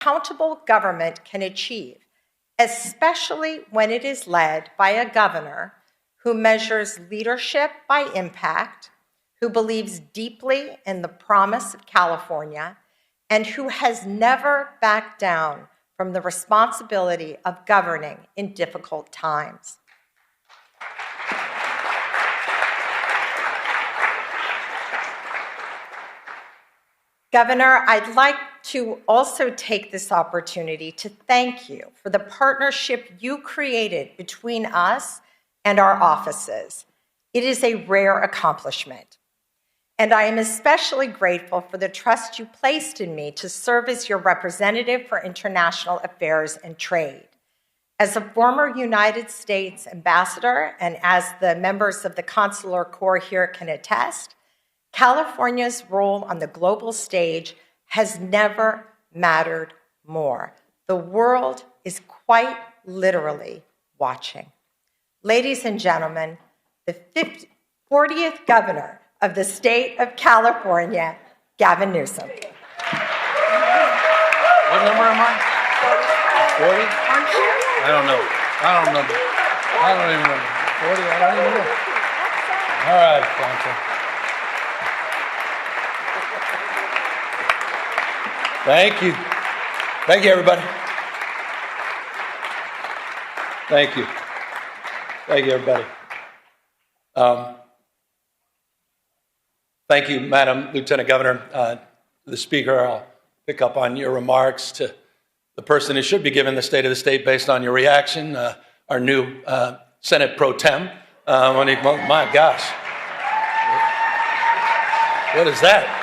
accountable government can achieve, especially when it is led by a governor who measures leadership by impact, who believes deeply in the promise of California, and who has never backed down from the responsibility of governing in difficult times. Governor, I'd like to also take this opportunity to thank you for the partnership you created between us and our offices. It is a rare accomplishment. And I am especially grateful for the trust you placed in me to serve as your representative for international affairs and trade. As a former United States ambassador and as the members of the Consular Corps here can attest, California's role on the global stage has never mattered more. The world is quite literally watching. Ladies and gentlemen, the 40th governor of the state of California, Gavin Newsom. What number am I? 40? I don't know. I don't remember. I don't even remember. 40? I don't even know. All right, Council. Thank you. Thank you, everybody. Thank you. Thank you, everybody. Thank you, Madam Lieutenant Governor. The Speaker, I'll pick up on your remarks to the person who should be given the State of the State based on your reaction, our new Senate Pro Tem. My gosh. What is that?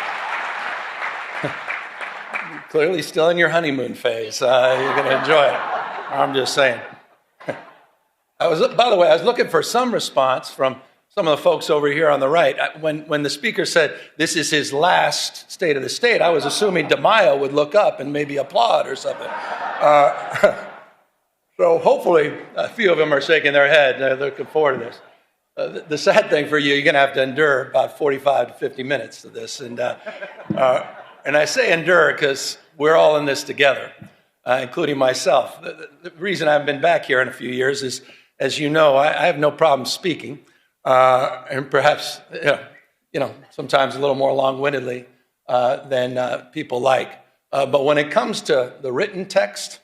Clearly still in your honeymoon phase. You're going to enjoy it. I'm just saying. By the way, I was looking for some response from some of the folks over here on the right. When the Speaker said this is his last State of the State, I was assuming DeMaio would look up and maybe applaud or something. So hopefully a few of them are shaking their head. They're looking forward to this. The sad thing for you, you're going to have to endure about 45 to 50 minutes of this. And I say endure because we're all in this together, including myself. The reason I've been back here in a few years is, as you know, I have no problem speaking, and perhaps, sometimes a little more long-windedly than people like. But when it comes to the written text,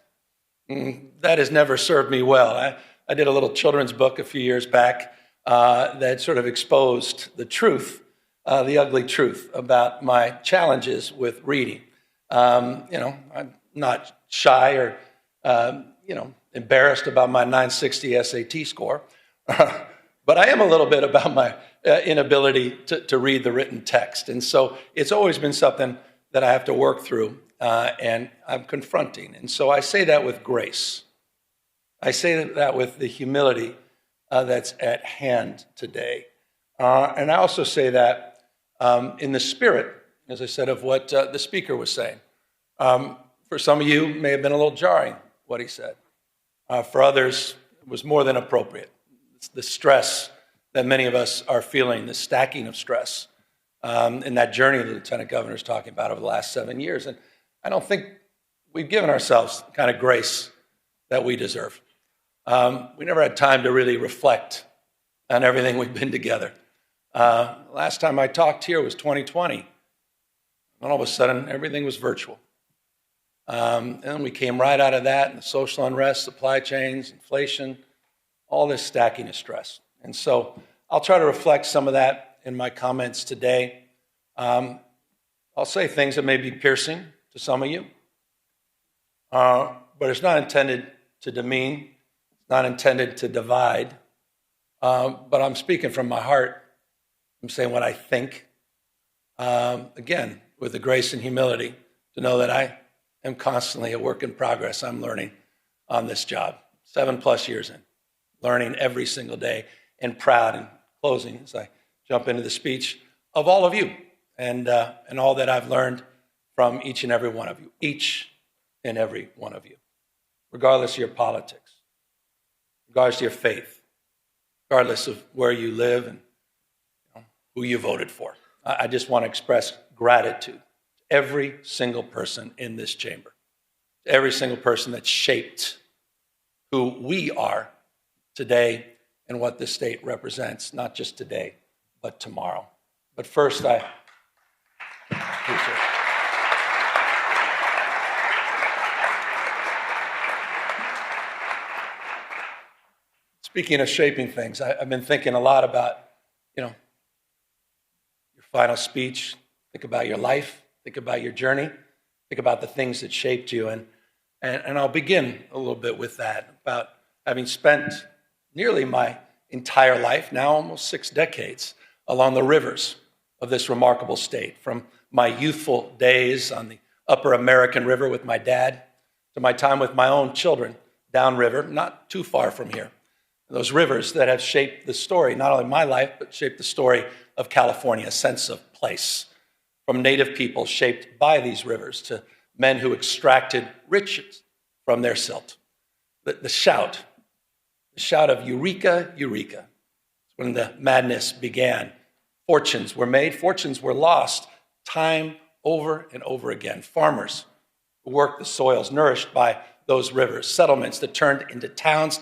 that has never served me well. I did a little children's book a few years back that sort of exposed the truth, the ugly truth about my challenges with reading. I'm not shy or, embarrassed about my 960 SAT score, but I am a little bit about my inability to read the written text. And so it's always been something that I have to work through and I'm confronting. And so I say that with grace. I say that with the humility that's at hand today. And I also say that in the spirit, as I said, of what the Speaker was saying. For some of you, it may have been a little jarring what he said. For others, it was more than appropriate. It's the stress that many of us are feeling, the stacking of stress in that journey the Lieutenant Governor is talking about over the last 7 years. And I don't think we've given ourselves the kind of grace that we deserve. We never had time to really reflect on everything we've been together. Last time I talked here was 2020. And all of a sudden, everything was virtual. And we came right out of that, and the social unrest, supply chains, inflation, all this stacking of stress. And so I'll try to reflect some of that in my comments today. I'll say things that may be piercing to some of you, but it's not intended to demean, it's not intended to divide, but I'm speaking from my heart. I'm saying what I think, again, with the grace and humility to know that I am constantly a work in progress. I'm learning on this job, 7+ years in, learning every single day, and proud in closing as I jump into the speech of all of you and all that I've learned from each and every one of you, each and every one of you, regardless of your politics, regardless of your faith, regardless of where you live and who you voted for. I just want to express gratitude to every single person in this chamber. to every single person that shaped who we are today and what this state represents, not just today, but tomorrow. But first, speaking of shaping things, I've been thinking a lot about, your final speech. Think about your life. Think about your journey. Think about the things that shaped you. And I'll begin a little bit with that, about having spent nearly my entire life, now almost 6 decades, along the rivers of this remarkable state, from my youthful days on the upper American River with my dad to my time with my own children downriver, not too far from here. Those rivers that have shaped the story, not only my life, but shaped the story of California, a sense of place. From native people shaped by these rivers to men who extracted riches from their silt. The shout of Eureka, Eureka. It's when the madness began. Fortunes were made, fortunes were lost, time over and over again. Farmers who worked the soils nourished by those rivers, settlements that turned into towns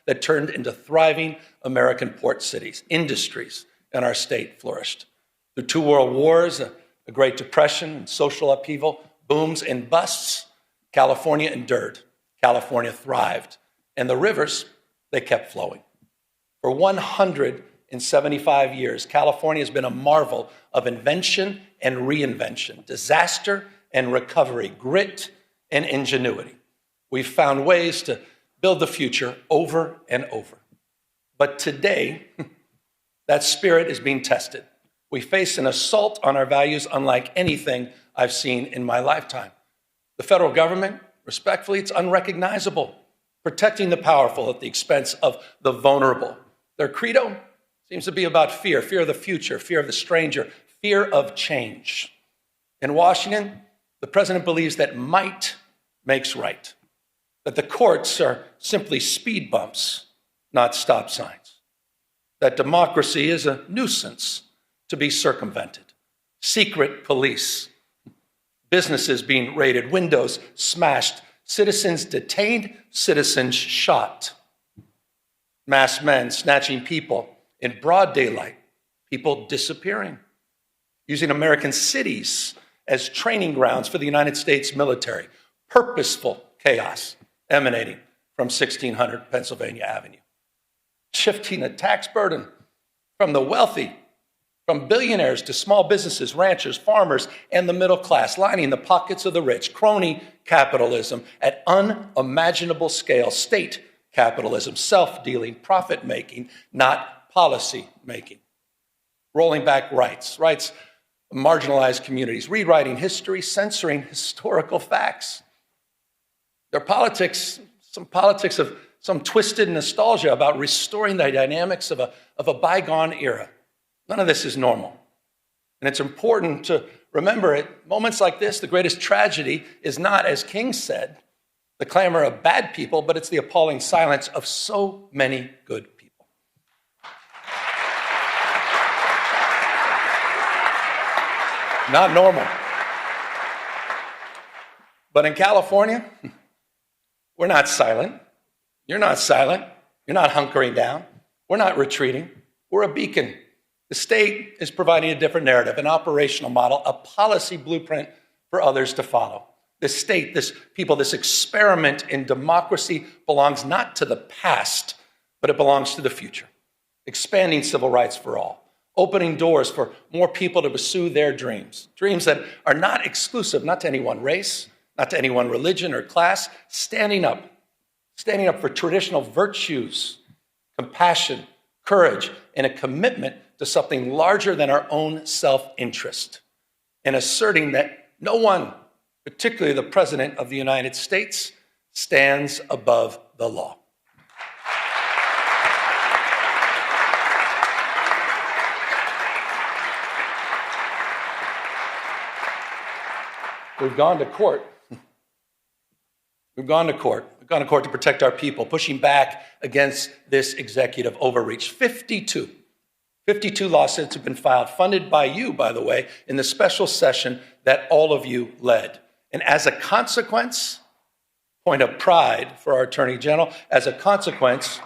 that turned into thriving American port cities. Industries in our state flourished. Through 2 world wars, a Great Depression, and social upheaval, booms and busts, California endured. California thrived. And the rivers, they kept flowing. For 175 years, California has been a marvel of invention and reinvention, disaster and recovery, grit and ingenuity. We've found ways to build the future over and over. But today, that spirit is being tested. We face an assault on our values unlike anything I've seen in my lifetime. The federal government, respectfully, it's unrecognizable, protecting the powerful at the expense of the vulnerable. Their credo seems to be about fear of the future, fear of the stranger, fear of change. In Washington, the president believes that might makes right, that the courts are simply speed bumps, not stop signs, that democracy is a nuisance to be circumvented, secret police, businesses being raided, windows smashed, citizens detained, citizens shot, masked men snatching people in broad daylight, people disappearing, using American cities as training grounds for the United States military, purposeful chaos emanating from 1600 Pennsylvania Avenue, shifting a tax burden from the wealthy, from billionaires to small businesses, ranchers, farmers, and the middle class, lining the pockets of the rich, crony capitalism at unimaginable scale, state capitalism, self-dealing, profit-making, not policy-making, rolling back rights of marginalized communities, rewriting history, censoring historical facts. Their politics, some politics of some twisted nostalgia about restoring the dynamics of a bygone era. None of this is normal. And it's important to remember at moments like this, the greatest tragedy is not, as King said, the clamor of bad people, but it's the appalling silence of so many good people. Not normal. But in California, we're not silent. You're not silent. You're not hunkering down. We're not retreating. We're a beacon. The state is providing a different narrative, an operational model, a policy blueprint for others to follow. This state, this people, this experiment in democracy belongs not to the past, but it belongs to the future. Expanding civil rights for all, opening doors for more people to pursue their dreams, dreams that are not exclusive, not to any one race, not to any one religion or class, standing up for traditional virtues, compassion, courage, and a commitment to something larger than our own self-interest, and asserting that no one, particularly the President of the United States, stands above the law. We've gone to court. We've gone to court to protect our people, pushing back against this executive overreach. 52 lawsuits have been filed, funded by you, by the way, in the special session that all of you led. And as a consequence, point of pride for our Attorney General. As a consequence,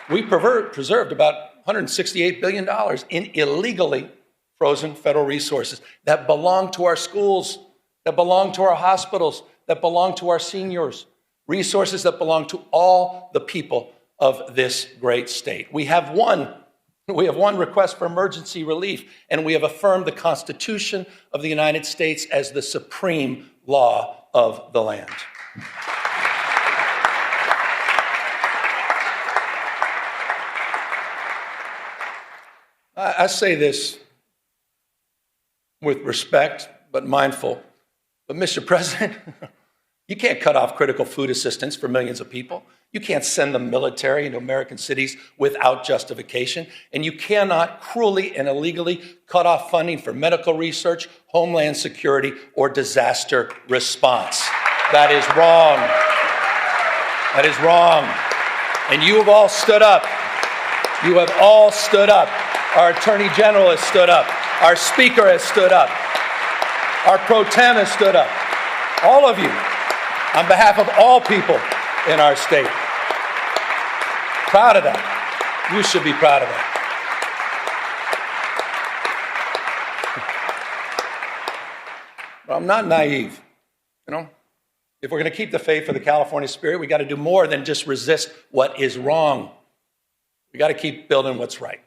we preserved about $168 billion in illegally frozen federal resources that belong to our schools, that belong to our hospitals, that belong to our seniors, resources that belong to all the people of this great state. We have one request for emergency relief, and we have affirmed the Constitution of the United States as the supreme law of the land. I say this with respect, but mindful. But Mr. President, you can't cut off critical food assistance for millions of people. You can't send the military into American cities without justification. And you cannot cruelly and illegally cut off funding for medical research, homeland security, or disaster response. That is wrong. That is wrong. And you have all stood up. You have all stood up. Our Attorney General has stood up. Our Speaker has stood up. Our Pro Tem has stood up. All of you, on behalf of all people in our state. Proud of that. You should be proud of that. But I'm not naive. If we're going to keep the faith for the California spirit, we got to do more than just resist what is wrong. We got to keep building what's right.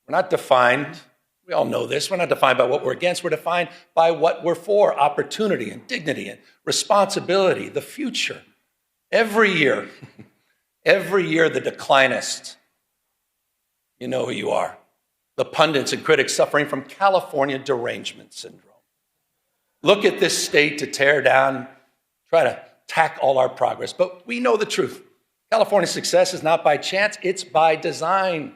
We're not defined, we all know this, we're not defined by what we're against, we're defined by what we're for, opportunity and dignity and responsibility, the future. Every year, the declinists, you know who you are, the pundits and critics suffering from California derangement syndrome. Look at this state to tear down, try to tack all our progress, but we know the truth. California's success is not by chance, it's by design.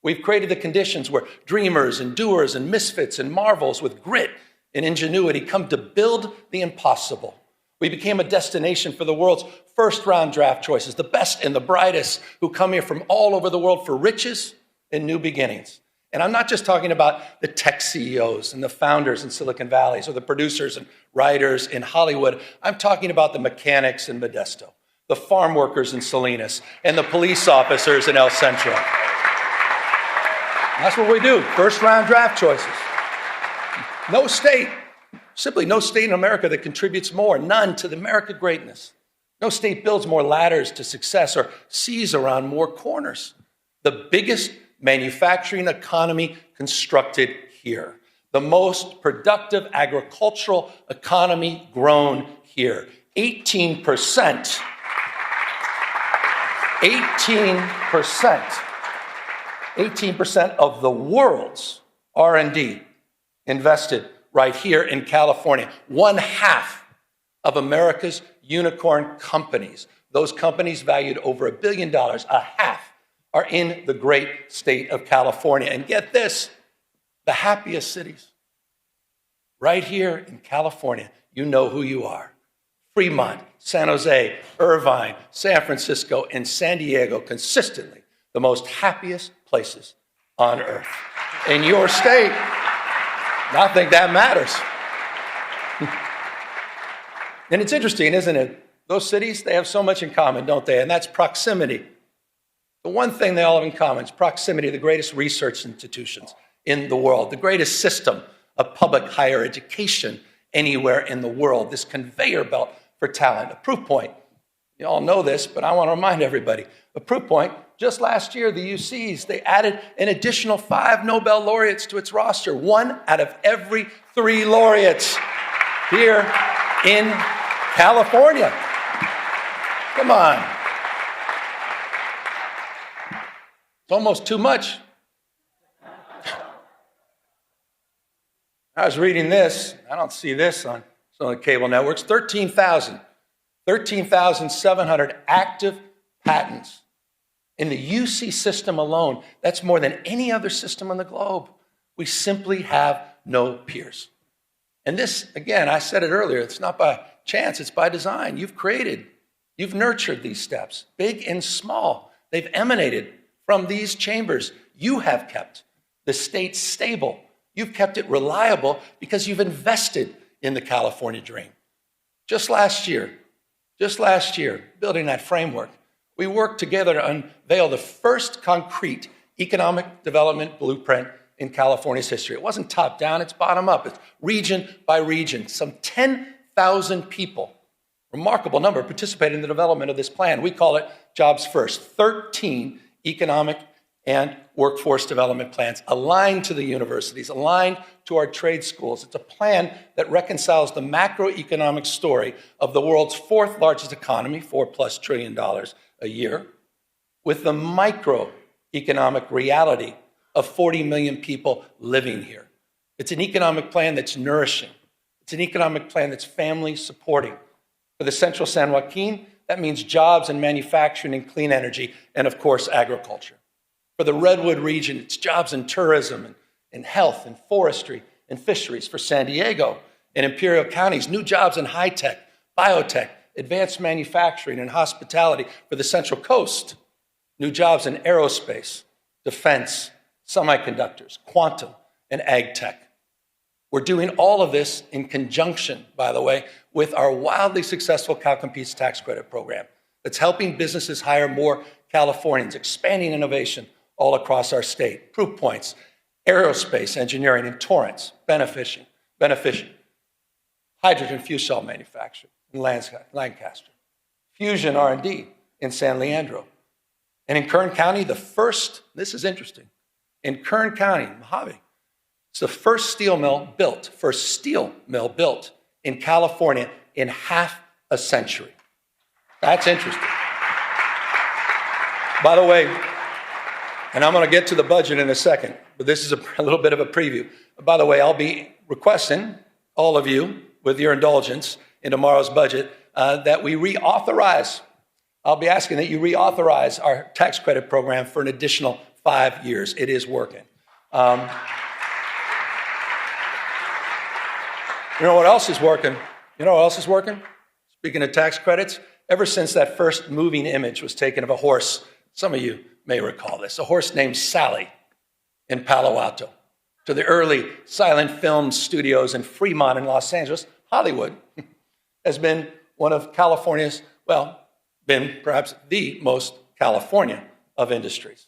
We've created the conditions where dreamers and doers and misfits and marvels with grit and ingenuity come to build the impossible. We became a destination for the world's first-round draft choices, the best and the brightest who come here from all over the world for riches and new beginnings. And I'm not just talking about the tech CEOs and the founders in Silicon Valley or the producers and writers in Hollywood. I'm talking about the mechanics in Modesto, the farm workers in Salinas, and the police officers in El Centro. That's what we do, first-round draft choices. No state, simply no state in America that contributes more, none, to the American greatness. No state builds more ladders to success or sees around more corners. The biggest manufacturing economy constructed here. The most productive agricultural economy grown here. 18%. 18% of the world's R&D invested right here in California. 1/2 of America's unicorn companies, those companies valued over $1 billion, 1/2 are in the great state of California. And get this, the happiest cities, right here in California, you know who you are. Fremont, San Jose, Irvine, San Francisco, and San Diego, consistently the most happiest places on earth. In your state, I think that matters. And it's interesting, isn't it? Those cities, they have so much in common, don't they? And that's proximity. The one thing they all have in common is proximity to the greatest research institutions in the world, the greatest system of public higher education anywhere in the world, this conveyor belt for talent. A proof point, you all know this, but I want to remind everybody, a proof point, just last year, the UCs, they added an additional 5 Nobel laureates to its roster. 1 out of every 3 laureates here in California. Come on. It's almost too much. I was reading this. I don't see this on some of the cable networks. 13,700 active patents in the UC system alone. That's more than any other system on the globe. We simply have no peers. And this, again, I said it earlier, it's not by chance, it's by design. You've nurtured these steps, big and small. They've emanated from these chambers. You have kept the state stable You've kept it reliable because you've invested in the California dream. Just last year, building that framework, we worked together to unveil the first concrete economic development blueprint in California's history. It wasn't top down, it's bottom up. It's region by region. Some 10,000 people, remarkable number, participated in the development of this plan. We call it Jobs First. 13 economic and workforce development plans aligned to the universities, aligned to our trade schools. It's a plan that reconciles the macroeconomic story of the world's fourth largest economy, $4+ trillion a year, with the microeconomic reality of 40 million people living here. It's an economic plan that's nourishing. It's an economic plan that's family supporting. For the Central San Joaquin, that means jobs and manufacturing and clean energy, and of course, agriculture. For the Redwood region, it's jobs in tourism and health and forestry and fisheries. For San Diego and Imperial counties, new jobs in high tech, biotech, advanced manufacturing and hospitality. For the Central Coast, new jobs in aerospace, defense, semiconductors, quantum, and ag tech. We're doing all of this in conjunction, by the way, with our wildly successful Cal Competes tax credit program that's helping businesses hire more Californians, expanding innovation all across our state. Proof points: aerospace engineering in Torrance, beneficent. Hydrogen fuel cell manufacturing in Lancaster. Fusion R&D in San Leandro. And in Kern County, this is interesting, in Kern County, Mojave, it's the first steel mill built in California in half a century. That's interesting. By the way, and I'm going to get to the budget in a second, but this is a little bit of a preview. By the way, I'll be requesting all of you, with your indulgence in tomorrow's budget, that we reauthorize. I'll be asking that you reauthorize our tax credit program for an additional 5 years. It is working. You know what else is working? Speaking of tax credits, ever since that first moving image was taken of a horse, some of you may recall this, a horse named Sally in Palo Alto, to the early silent film studios in Fremont in Los Angeles, Hollywood has been one of California's, been perhaps the most California of industries.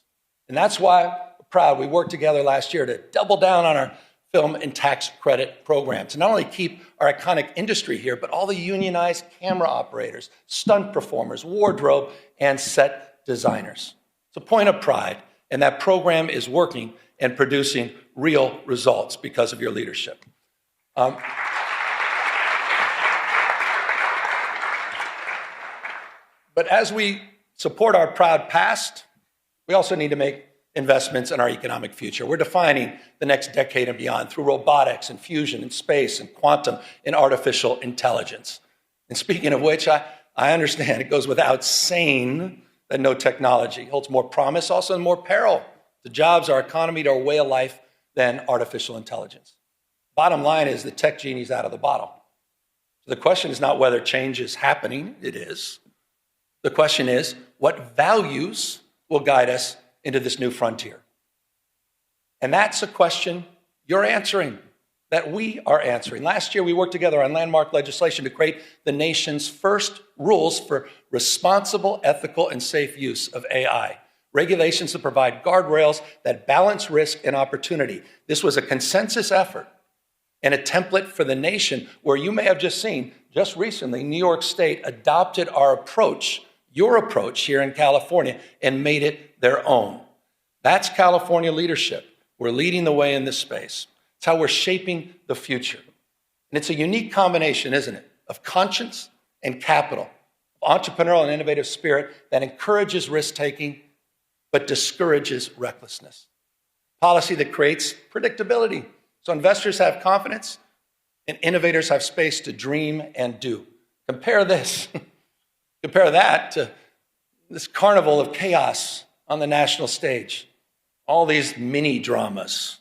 And that's why we're proud we worked together last year to double down on our film and tax credit programs, to not only keep our iconic industry here, but all the unionized camera operators, stunt performers, wardrobe, and set designers. It's a point of pride, and that program is working and producing real results because of your leadership. But as we support our proud past, we also need to make investments in our economic future. We're defining the next decade and beyond through robotics and fusion and space and quantum and artificial intelligence. And speaking of which, I understand it goes without saying that no technology holds more promise, also and more peril to jobs, our economy, to our way of life than artificial intelligence. Bottom line is the tech genie's out of the bottle. So the question is not whether change is happening, it is. The question is, what values will guide us into this new frontier? And that's a question you're answering, that we are answering. Last year, we worked together on landmark legislation to create the nation's first rules for responsible, ethical, and safe use of AI. Regulations that provide guardrails that balance risk and opportunity. This was a consensus effort and a template for the nation where you may have just seen, just recently, New York State adopted our approach, your approach here in California, and made it their own. That's California leadership. We're leading the way in this space. It's how we're shaping the future. And it's a unique combination, isn't it, of conscience and capital, of entrepreneurial and innovative spirit that encourages risk-taking but discourages recklessness. Policy that creates predictability, so investors have confidence and innovators have space to dream and do. Compare that to this carnival of chaos on the national stage. All these mini dramas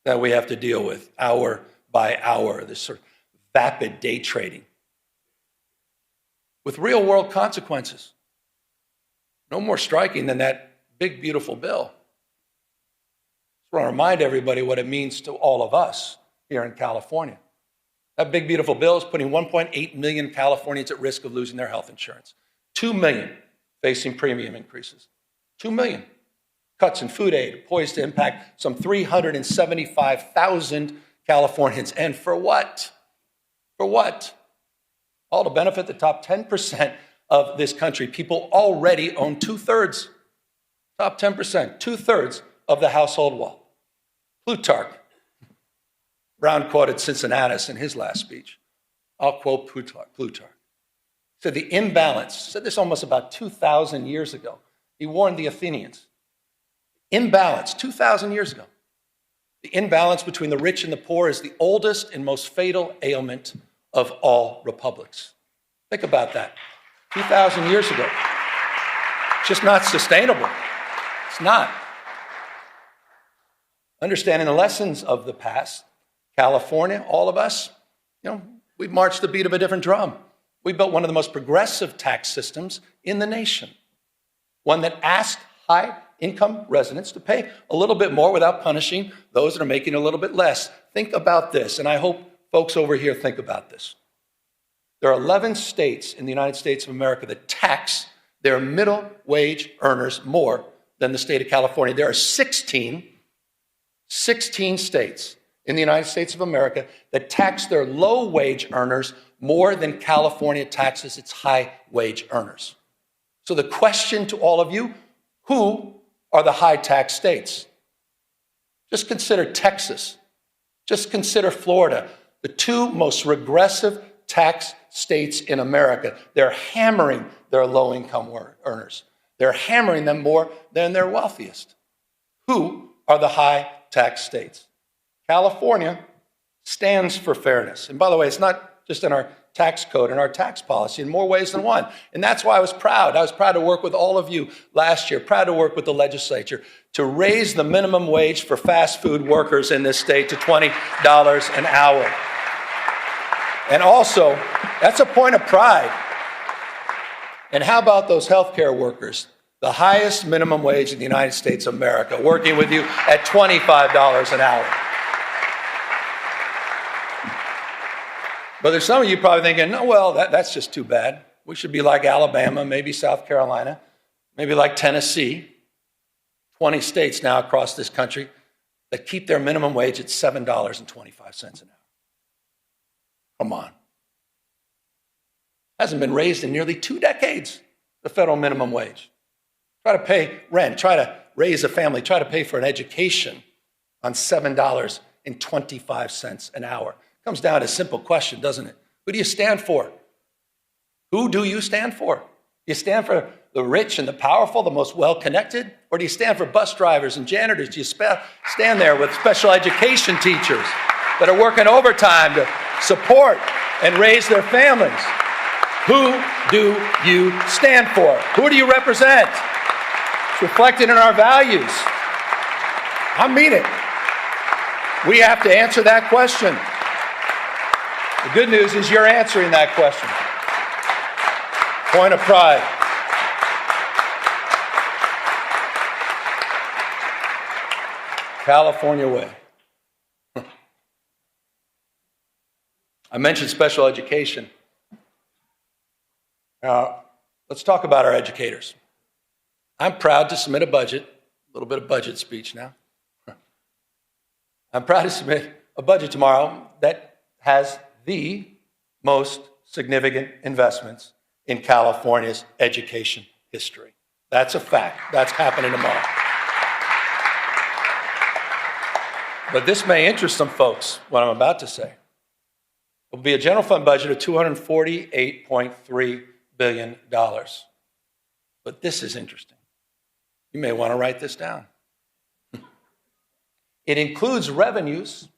that we have to deal with hour by hour, this sort of vapid day trading with real world consequences. No more striking than that big, beautiful bill. I want to remind everybody what it means to all of us here in California. That big, beautiful bill is putting 1.8 million Californians at risk of losing their health insurance. 2 million facing premium increases. 2 million. Cuts in food aid poised to impact some 375,000 Californians. And for what? For what? All to benefit the top 10% of this country. People already own 2/3. Top 10%, 2/3 of the household wealth. Plutarch. Brown quoted Cincinnatus in his last speech. I'll quote Plutarch. Said the imbalance, said this almost about 2,000 years ago. He warned the Athenians. Imbalance, 2,000 years ago. The imbalance between the rich and the poor is the oldest and most fatal ailment of all republics. Think about that. 2,000 years ago. It's just not sustainable. It's not. Understanding the lessons of the past, California, all of us, we've marched the beat of a different drum. We built one of the most progressive tax systems in the nation. One that asked high-income residents to pay a little bit more without punishing those that are making a little bit less. Think about this, and I hope folks over here think about this. There are 11 states in the United States of America that tax their middle wage earners more than the state of California. There are 16 states in the United States of America that tax their low wage earners more than California taxes its high wage earners. So the question to all of you, who are the high tax states? Just consider Texas. Just consider Florida, the two most regressive tax states in America. They're hammering their low-income earners. They're hammering them more than their wealthiest. Who are the high tax states? California stands for fairness. And by the way, it's not just in our tax code and our tax policy in more ways than one. And that's why I was proud. I was proud to work with all of you last year, proud to work with the legislature to raise the minimum wage for fast food workers in this state to $20 an hour. And also, that's a point of pride. And how about those healthcare workers? The highest minimum wage in the United States of America, working with you at $25 an hour. But there's some of you probably thinking, no, well, that's just too bad. We should be like Alabama, maybe South Carolina, maybe like Tennessee. 20 states now across this country that keep their minimum wage at $7.25 an hour. Come on. Hasn't been raised in nearly 2 decades, the federal minimum wage. Try to pay rent, try to raise a family, try to pay for an education on $7.25 an hour. Comes down to a simple question, doesn't it? Who do you stand for? Who do you stand for? Do you stand for the rich and the powerful, the most well-connected? Or do you stand for bus drivers and janitors? Do you stand there with special education teachers that are working overtime to support and raise their families? Who do you stand for? Who do you represent? It's reflected in our values. I mean it. We have to answer that question. The good news is you're answering that question. Point of pride. California way. I mentioned special education. Let's talk about our educators. I'm proud to submit a budget, a little bit of budget speech now. I'm proud to submit a budget tomorrow that has the most significant investments in California's education history. That's a fact. That's happening tomorrow. But this may interest some folks, what I'm about to say. It will be a general fund budget of $248.3 billion. But this is interesting. You may want to write this down. It includes revenues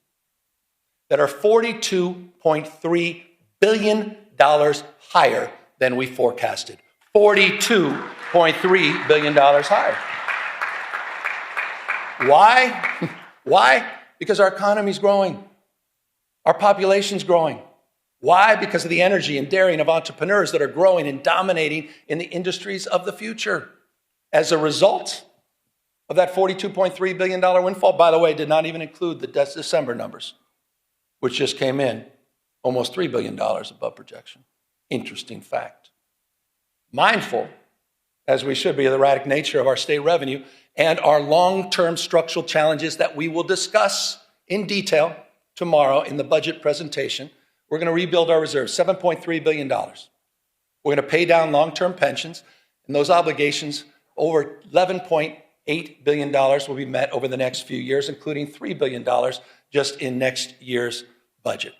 that are $42.3 billion higher than we forecasted. $42.3 billion higher. Why? Why? Because our economy's growing. Our population's growing. Why? Because of the energy and daring of entrepreneurs that are growing and dominating in the industries of the future. As a result, of that $42.3 billion windfall, by the way, did not even include the December numbers, which just came in almost $3 billion above projection. Interesting fact. Mindful, as we should be, of the erratic nature of our state revenue and our long-term structural challenges that we will discuss in detail tomorrow in the budget presentation, we're going to rebuild our reserves, $7.3 billion. We're going to pay down long-term pensions, and those obligations, over $11.8 billion, will be met over the next few years, including $3 billion just in next year's budget.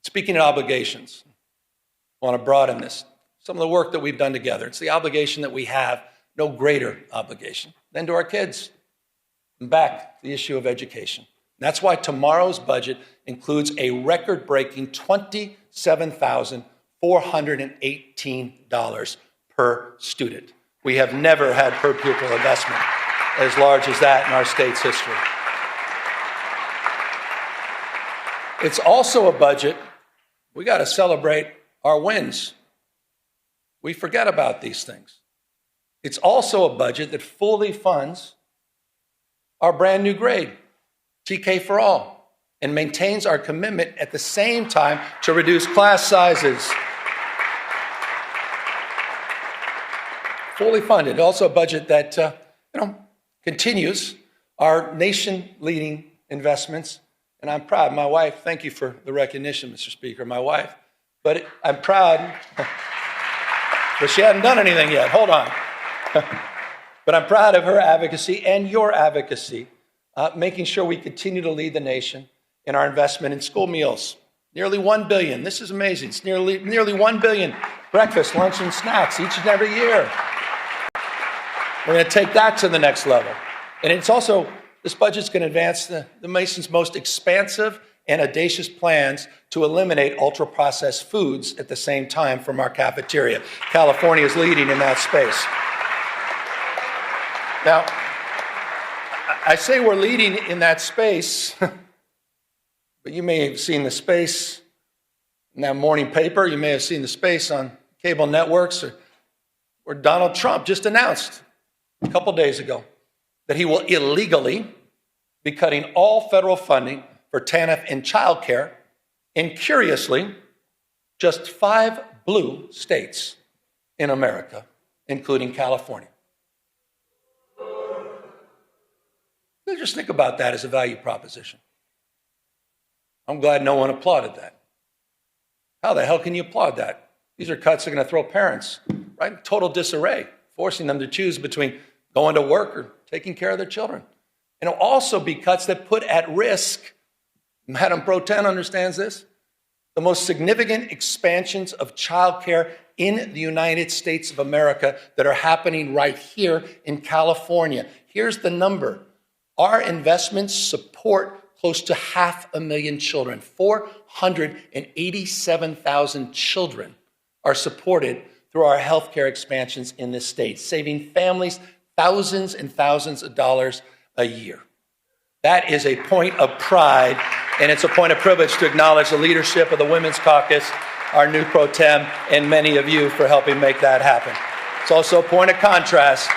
Speaking of obligations, I want to broaden this. Some of the work that we've done together, it's the obligation that we have, no greater obligation than to our kids. And back to the issue of education. That's why tomorrow's budget includes a record-breaking $27,418 per student. We have never had per pupil investment as large as that in our state's history. It's also a budget, we got to celebrate our wins. We forget about these things. It's also a budget that fully funds our brand new grade, TK for All, and maintains our commitment at the same time to reduce class sizes. Fully funded. Also a budget that continues our nation-leading investments. And I'm proud. My wife, thank you for the recognition, Mr. Speaker, my wife. But I'm proud, but she hadn't done anything yet. Hold on. But I'm proud of her advocacy and your advocacy, making sure we continue to lead the nation in our investment in school meals. Nearly $1 billion. This is amazing. It's nearly $1 billion breakfast, lunch, and snacks each and every year. We're going to take that to the next level. And it's also, this budget's going to advance the nation's most expansive and audacious plans to eliminate ultra-processed foods at the same time from our cafeteria. California is leading in that space. Now, I say we're leading in that space, but you may have seen the space in that morning paper. You may have seen the space on cable networks where Donald Trump just announced a couple days ago that he will illegally be cutting all federal funding for TANF and childcare in, curiously, just 5 blue states in America, including California. Just think about that as a value proposition. I'm glad no one applauded that. How the hell can you applaud that? These are cuts that are going to throw parents right in total disarray, forcing them to choose between going to work or taking care of their children. And it'll also be cuts that put at risk, Madam Pro Tem understands this, the most significant expansions of childcare in the United States of America that are happening right here in California. Here's the number. Our investments support close to 500,000 children. 487,000 children are supported through our healthcare expansions in this state, saving families thousands and thousands of dollars a year. That is a point of pride, and it's a point of privilege to acknowledge the leadership of the Women's Caucus, our new pro tem, and many of you for helping make that happen. It's also a point of contrast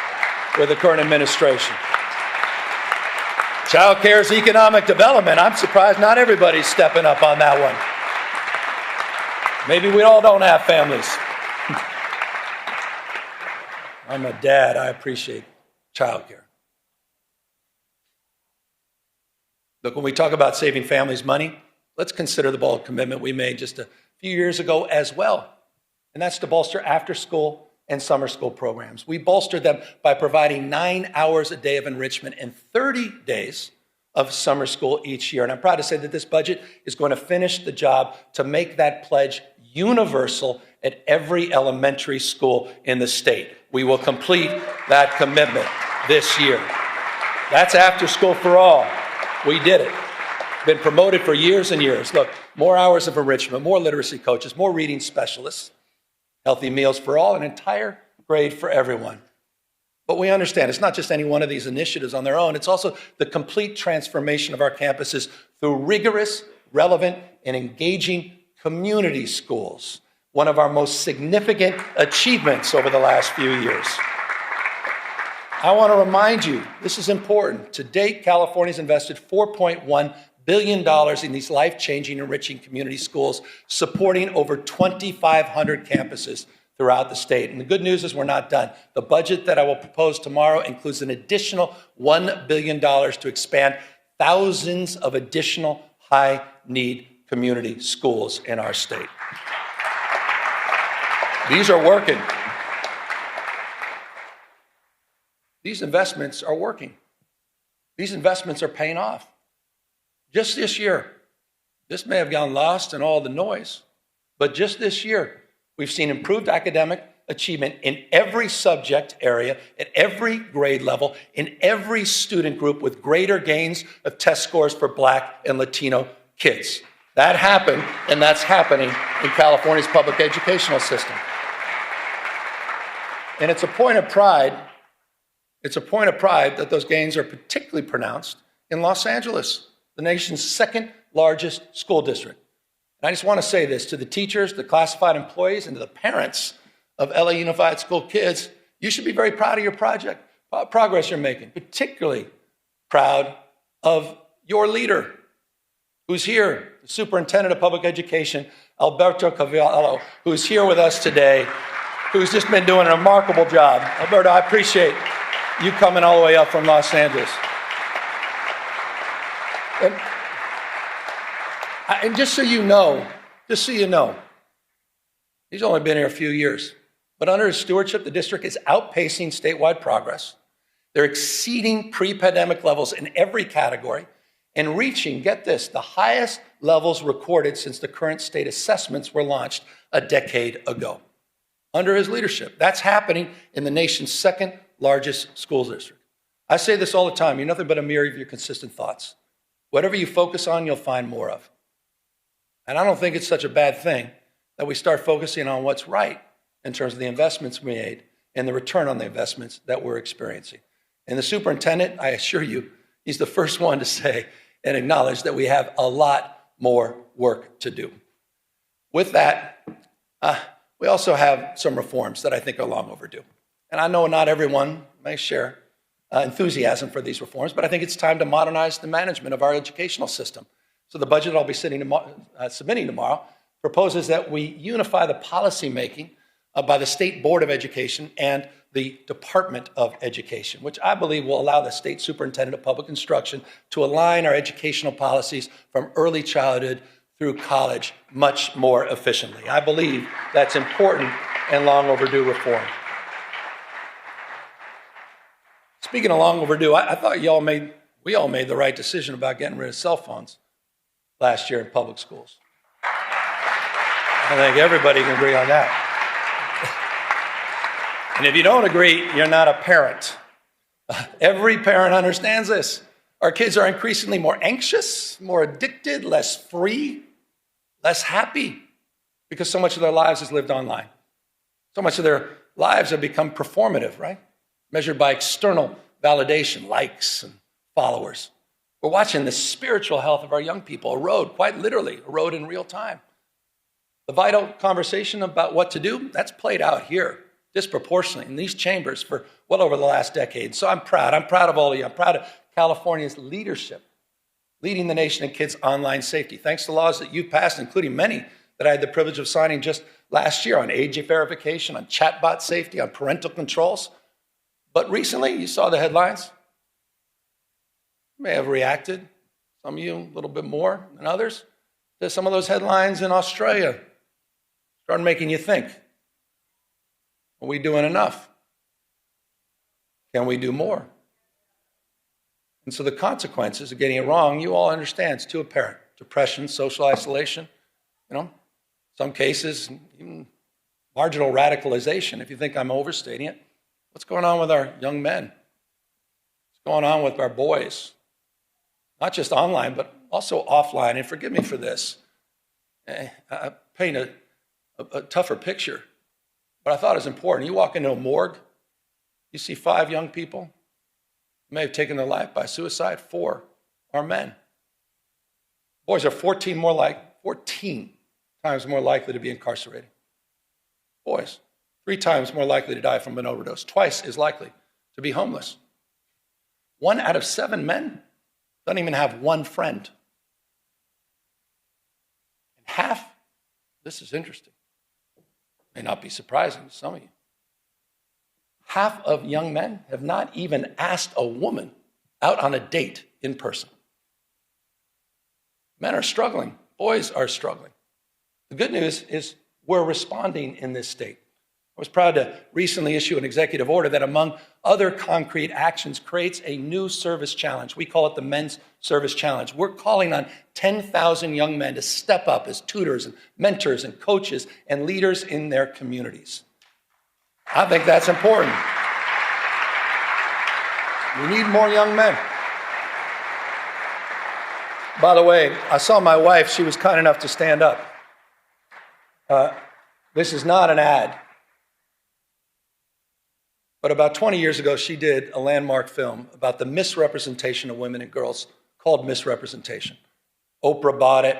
with the current administration. Child care is economic development. I'm surprised not everybody's stepping up on that one. Maybe we all don't have families. I'm a dad. I appreciate child care. Look, when we talk about saving families money, let's consider the bold commitment we made just a few years ago as well. And that's to bolster after-school and summer school programs. We bolstered them by providing 9 hours a day of enrichment and 30 days of summer school each year. And I'm proud to say that this budget is going to finish the job to make that pledge universal at every elementary school in the state. We will complete that commitment this year. That's after school for all. We did it. Been promoted for years and years. Look, more hours of enrichment, more literacy coaches, more reading specialists, healthy meals for all, an entire grade for everyone. But we understand it's not just any one of these initiatives on their own. It's also the complete transformation of our campuses through rigorous, relevant, and engaging community schools, one of our most significant achievements over the last few years. I want to remind you, this is important. To date, California's invested $4.1 billion in these life-changing, enriching community schools, supporting over 2,500 campuses throughout the state. And the good news is we're not done. The budget that I will propose tomorrow includes an additional $1 billion to expand thousands of additional high-need community schools in our state. These are working. These investments are working. These investments are paying off. Just this year, this may have gone lost in all the noise, but just this year, we've seen improved academic achievement in every subject area, at every grade level, in every student group, with greater gains of test scores for Black and Latino kids. That happened, and that's happening in California's public educational system. And it's a point of pride. It's a point of pride that those gains are particularly pronounced in Los Angeles, the nation's second largest school district. And I just want to say this to the teachers, the classified employees, and to the parents of LA Unified School kids. You should be very proud of your progress you're making, particularly proud of your leader who's here, the Superintendent of Public Education, Alberto Cavallo, who's here with us today, who's just been doing a remarkable job. Alberto, I appreciate you coming all the way up from Los Angeles. And just so you know, he's only been here a few years, but under his stewardship, the district is outpacing statewide progress. They're exceeding pre-pandemic levels in every category and reaching, get this, the highest levels recorded since the current state assessments were launched a decade ago. Under his leadership, that's happening in the nation's second largest school district. I say this all the time, you're nothing but a mirror of your consistent thoughts. Whatever you focus on, you'll find more of. And I don't think it's such a bad thing that we start focusing on what's right in terms of the investments we made and the return on the investments that we're experiencing. And the superintendent, I assure you, he's the first one to say and acknowledge that we have a lot more work to do. With that, we also have some reforms that I think are long overdue. And I know not everyone may share enthusiasm for these reforms, but I think it's time to modernize the management of our educational system. So the budget I'll be submitting tomorrow proposes that we unify the policy making by the State Board of Education and the Department of Education, which I believe will allow the State Superintendent of Public Instruction to align our educational policies from early childhood through college much more efficiently. I believe that's important and long overdue reform. Speaking of long overdue, I thought we all made the right decision about getting rid of cell phones last year in public schools. I think everybody can agree on that. And if you don't agree, you're not a parent. Every parent understands this. Our kids are increasingly more anxious, more addicted, less free, less happy, because so much of their lives is lived online. So much of their lives have become performative, right? Measured by external validation, likes and followers. We're watching the spiritual health of our young people erode, quite literally, erode in real time. The vital conversation about what to do, that's played out here disproportionately in these chambers for well over the last decade. So I'm proud of all of you. I'm proud of California's leadership, leading the nation in kids' online safety, thanks to laws that you've passed, including many that I had the privilege of signing just last year on age verification, on chatbot safety, on parental controls. But recently, you saw the headlines. You may have reacted, some of you a little bit more than others, to some of those headlines in Australia. Started making you think, are we doing enough? Can we do more? And so the consequences of getting it wrong, you all understand, it's too apparent. Depression, social isolation, some cases, even marginal radicalization, if you think I'm overstating it. What's going on with our young men? What's going on with our boys? Not just online, but also offline. And forgive me for this. I paint a tougher picture, but I thought it was important. You walk into a morgue, you see 5 young people who may have taken their life by suicide. 4 are men. Boys are 14 times more likely to be incarcerated. Boys, 3 times more likely to die from an overdose, twice as likely to be homeless. 1 out of 7 men don't even have one friend. And half, this is interesting, may not be surprising to some of you, half of young men have not even asked a woman out on a date in person. Men are struggling. Boys are struggling. The good news is we're responding in this state. I was proud to recently issue an executive order that, among other concrete actions, creates a new service challenge. We call it the Men's Service Challenge. We're calling on 10,000 young men to step up as tutors and mentors and coaches and leaders in their communities. I think that's important. We need more young men. By the way, I saw my wife. She was kind enough to stand up. This is not an ad. But about 20 years ago, she did a landmark film about the misrepresentation of women and girls called Misrepresentation. Oprah bought it.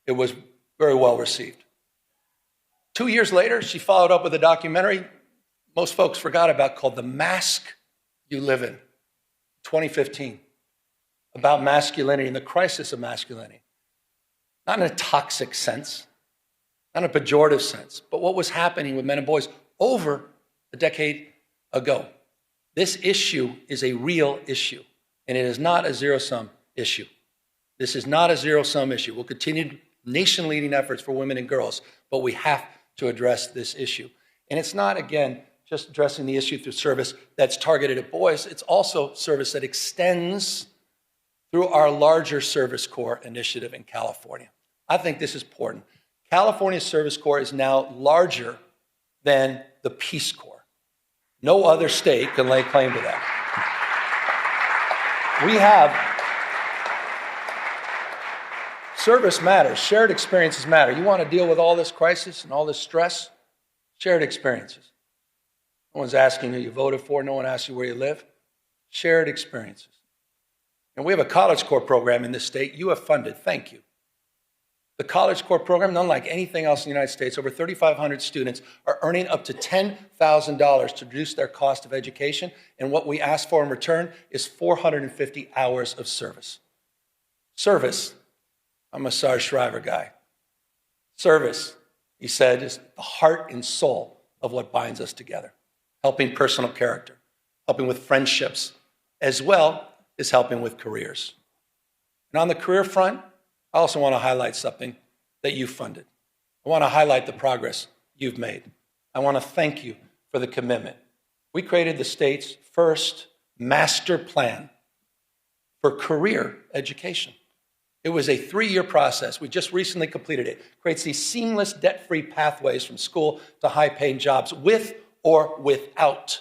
It was very well received. 2 years later, she followed up with a documentary most folks forgot about called The Mask You Live In, 2015, about masculinity and the crisis of masculinity. Not in a toxic sense, not in a pejorative sense, but what was happening with men and boys over a decade ago. This issue is a real issue, and it is not a zero-sum issue. This is not a zero-sum issue. We'll continue nation-leading efforts for women and girls, but we have to address this issue. And it's not, again, just addressing the issue through service that's targeted at boys. It's also service that extends through our larger Service Corps initiative in California. I think this is important. California's Service Corps is now larger than the Peace Corps. No other state can lay claim to that. We have service matters. Shared experiences matter. You want to deal with all this crisis and all this stress? Shared experiences. No one's asking who you voted for. No one asks you where you live. Shared experiences. And we have a College Corps program in this state. You have funded. Thank you. The College Corps program, unlike anything else in the United States, over 3,500 students are earning up to $10,000 to reduce their cost of education. And what we ask for in return is 450 hours of service. Service. I'm a Sarge Shriver guy. Service, he said, is the heart and soul of what binds us together. Helping personal character, helping with friendships, as well as helping with careers. And on the career front, I also want to highlight something that you funded. I want to highlight the progress you've made. I want to thank you for the commitment. We created the state's first master plan for career education. It was a 3-year process. We just recently completed it. It creates these seamless, debt-free pathways from school to high-paying jobs with or without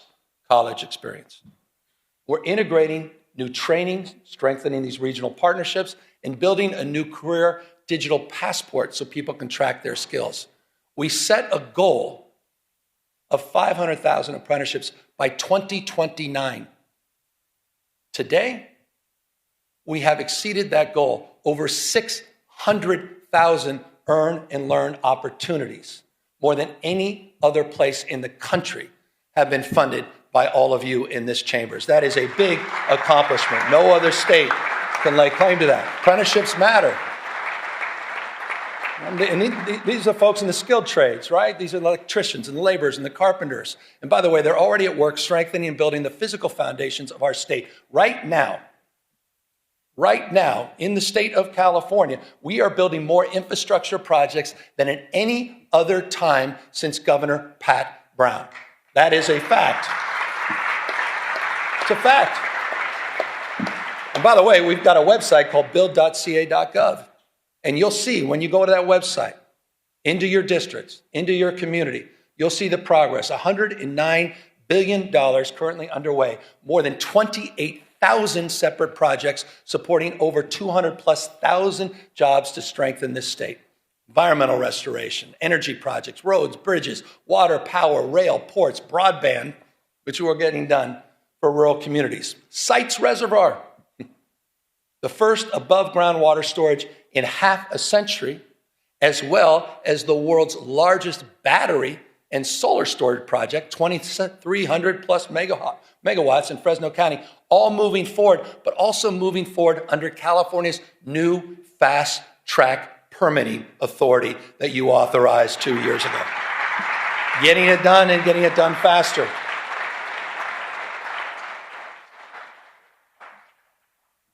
college experience. We're integrating new training, strengthening these regional partnerships, and building a new career digital passport so people can track their skills. We set a goal of 500,000 apprenticeships by 2029. Today, we have exceeded that goal. Over 600,000 earn and learn opportunities, more than any other place in the country, have been funded by all of you in this chambers. That is a big accomplishment. No other state can lay claim to that. Apprenticeships matter. And these are folks in the skilled trades, right? These are the electricians and the laborers and the carpenters. And by the way, they're already at work strengthening and building the physical foundations of our state. Right now, in the state of California, we are building more infrastructure projects than at any other time since Governor Pat Brown. That is a fact. It's a fact. And by the way, we've got a website called build.ca.gov. And you'll see when you go to that website, into your districts, into your community, you'll see the progress. $109 billion currently underway, more than 28,000 separate projects supporting over 200,000+ jobs to strengthen this state. Environmental restoration, energy projects, roads, bridges, water, power, rail, ports, broadband, which we're getting done for rural communities. Sites Reservoir, the first above-ground water storage in half a century, as well as the world's largest battery and solar storage project, 2,300 plus megawatts in Fresno County, all moving forward, but also moving forward under California's new fast track permitting authority that you authorized 2 years ago. Getting it done and getting it done faster.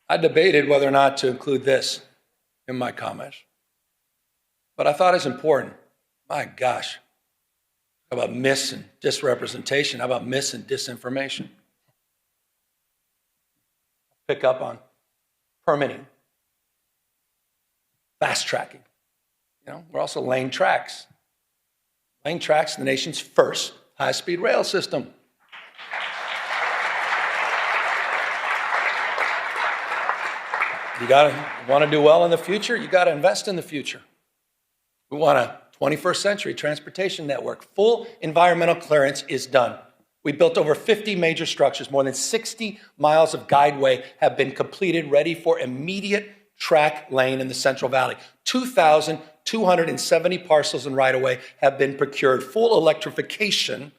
I debated whether or not to include this in my comments, but I thought it's important. My gosh, how about mis and disrepresentation? How about mis and disinformation? Pick up on permitting, fast tracking. We're also laying tracks. Laying tracks, the nation's first high-speed rail system. You want to do well in the future, you got to invest in the future. We want a 21st century transportation network. Full environmental clearance is done. We built over 50 major structures. More than 60 miles of guideway have been completed, ready for immediate track lane in the Central Valley. 2,270 parcels and right-of-way have been procured. Full electrification.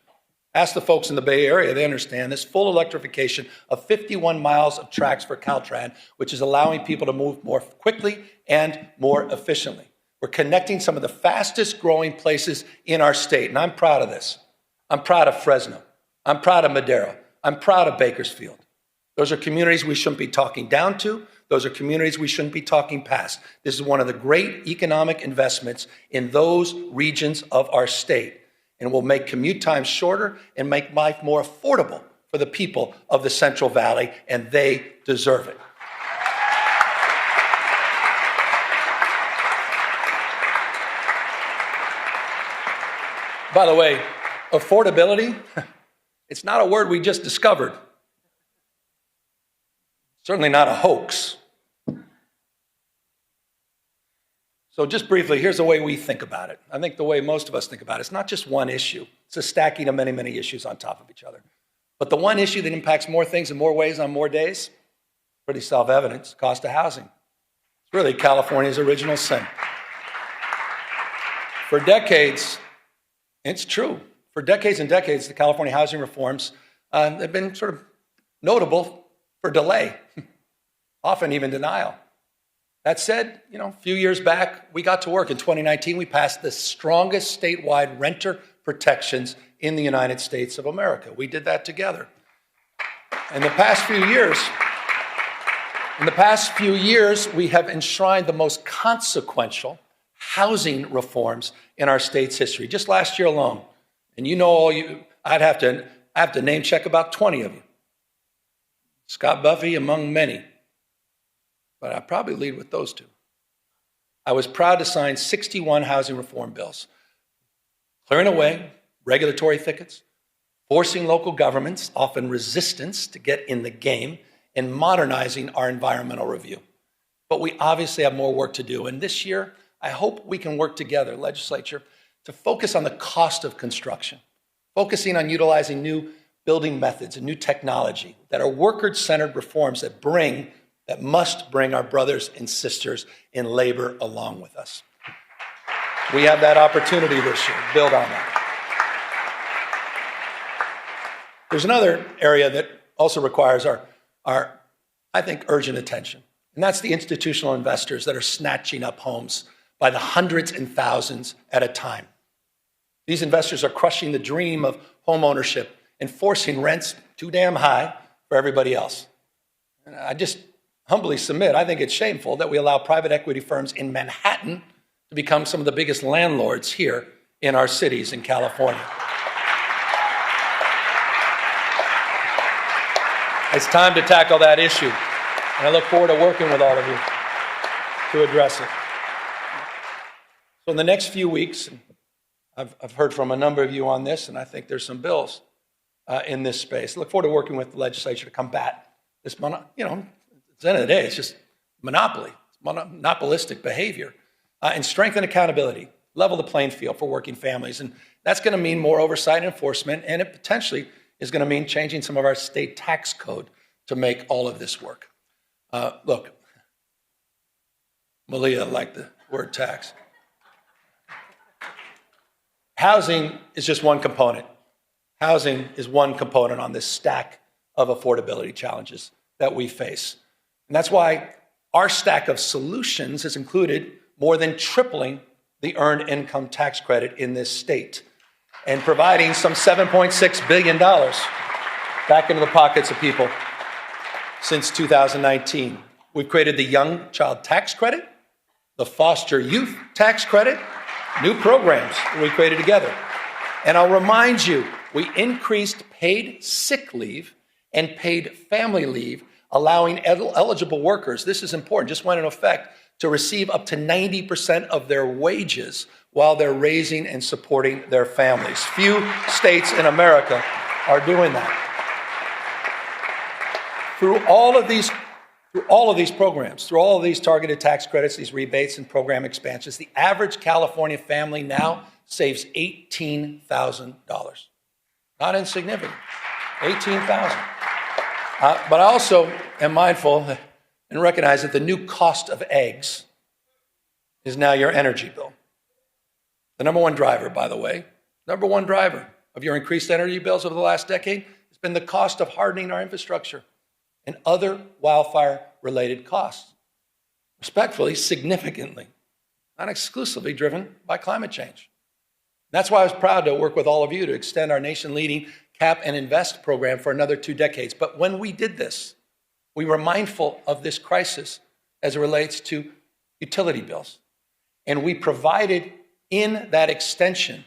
Ask the folks in the Bay Area, they understand this. Full electrification of 51 miles of tracks for Caltrans, which is allowing people to move more quickly and more efficiently. We're connecting some of the fastest growing places in our state, and I'm proud of this. I'm proud of Fresno. I'm proud of Madera. I'm proud of Bakersfield. Those are communities we shouldn't be talking down to. Those are communities we shouldn't be talking past. This is one of the great economic investments in those regions of our state, and will make commute times shorter and make life more affordable for the people of the Central Valley, and they deserve it. By the way, affordability, it's not a word we just discovered. Certainly not a hoax. So just briefly, here's the way we think about it. I think the way most of us think about it, it's not just one issue. It's a stacking of many, many issues on top of each other. But the one issue that impacts more things in more ways on more days, pretty self-evident, cost of housing. It's really California's original sin. For decades, it's true. For decades and decades, the California housing reforms have been sort of notable for delay, often even denial. That said, a few years back, we got to work. In 2019, we passed the strongest statewide renter protections in the United States of America. We did that together. In the past few years, we have enshrined the most consequential housing reforms in our state's history. Just last year alone, and I'd have to name check about 20 of you. Scott Buffy among many. But I'd probably lead with those two. I was proud to sign 61 housing reform bills, clearing away regulatory thickets, forcing local governments, often resistance, to get in the game, and modernizing our environmental review. But we obviously have more work to do. And this year, I hope we can work together, legislature, to focus on the cost of construction, focusing on utilizing new building methods and new technology that are worker-centered reforms that must bring our brothers and sisters in labor along with us. We have that opportunity this year. Build on that. There's another area that also requires our I think, urgent attention, and that's the institutional investors that are snatching up homes by the hundreds and thousands at a time. These investors are crushing the dream of home ownership and forcing rents too damn high for everybody else. And I just humbly submit, I think it's shameful that we allow private equity firms in Manhattan to become some of the biggest landlords here in our cities in California. It's time to tackle that issue, and I look forward to working with all of you to address it. So in the next few weeks, I've heard from a number of you on this, and I think there's some bills in this space. I look forward to working with the legislature to combat this, at the end of the day, it's just monopoly, it's monopolistic behavior, and strengthen accountability, level the playing field for working families. And that's going to mean more oversight and enforcement, and it potentially is going to mean changing some of our state tax code to make all of this work. Look, Malia liked the word tax. housing is just one component. Housing is one component on this stack of affordability challenges that we face. And that's why our stack of solutions has included more than tripling the earned income tax credit in this state and providing some $7.6 billion back into the pockets of people since 2019. We've created the Young Child Tax Credit, the Foster Youth Tax Credit, new programs that we created together. And I'll remind you, we increased paid sick leave and paid family leave, allowing eligible workers, this is important, just went into effect, to receive up to 90% of their wages while they're raising and supporting their families. Few states in America are doing that. Through all of these programs, through all of these targeted tax credits, these rebates and program expansions, the average California family now saves $18,000. Not insignificant, $18,000. But I also am mindful and recognize that the new cost of eggs is now your energy bill. The number one driver, by the way, number one driver of your increased energy bills over the last decade has been the cost of hardening our infrastructure and other wildfire-related costs. Respectfully, significantly, not exclusively driven by climate change. That's why I was proud to work with all of you to extend our nation-leading Cap and Invest program for another 2 decades. But when we did this, we were mindful of this crisis as it relates to utility bills. And we provided in that extension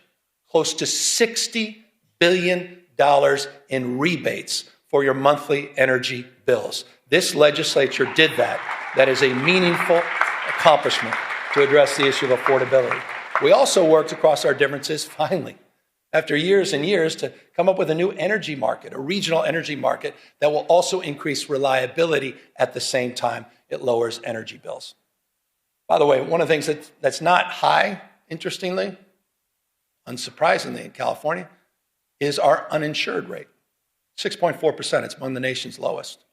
close to $60 billion in rebates for your monthly energy bills. This legislature did that. That is a meaningful accomplishment to address the issue of affordability. We also worked across our differences, finally, after years and years, to come up with a new energy market, a regional energy market that will also increase reliability at the same time it lowers energy bills. By the way, one of the things that's not high, interestingly, unsurprisingly in California, is our uninsured rate. 6.4%, it's among the nation's lowest.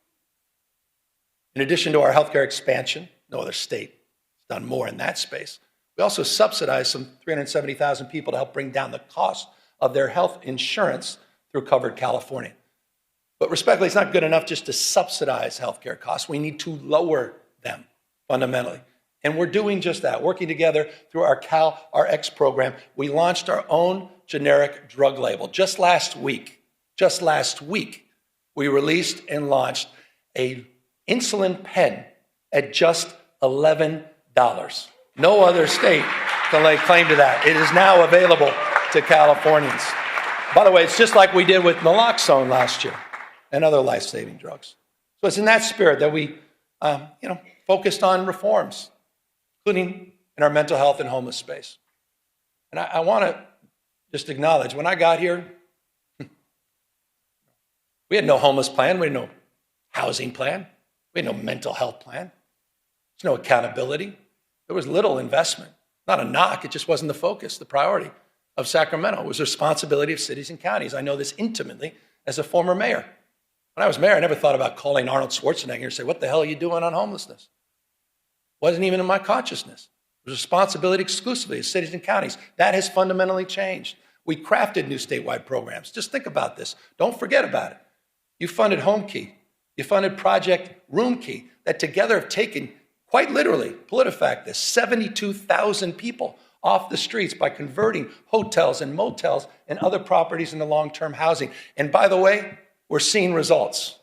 In addition to our healthcare expansion, no other state has done more in that space. We also subsidize some 370,000 people to help bring down the cost of their health insurance through Covered California. But respectfully, it's not good enough just to subsidize healthcare costs. We need to lower them fundamentally. And we're doing just that. Working together through our CalRx program, we launched our own generic drug label. Just last week, we released and launched an insulin pen at just $11. No other state can lay claim to that. It is now available to Californians. By the way, it's just like we did with naloxone last year and other life-saving drugs. So it's in that spirit that we focused on reforms, including in our mental health and homeless space. And I want to just acknowledge, when I got here, we had no homeless plan, we had no housing plan, we had no mental health plan, there's no accountability. There was little investment. Not a knock, it just wasn't the focus, the priority of Sacramento. It was the responsibility of cities and counties. I know this intimately as a former mayor. When I was mayor, I never thought about calling Arnold Schwarzenegger and say, "What the hell are you doing on homelessness?" Wasn't even in my consciousness. It was responsibility exclusively of cities and counties. That has fundamentally changed. We crafted new statewide programs. Just think about this. Don't forget about it. You funded Home Key. You funded Project Room Key, that together have taken, quite literally, PolitiFact this, 72,000 people off the streets by converting hotels and motels and other properties into long-term housing. And by the way, we're seeing results.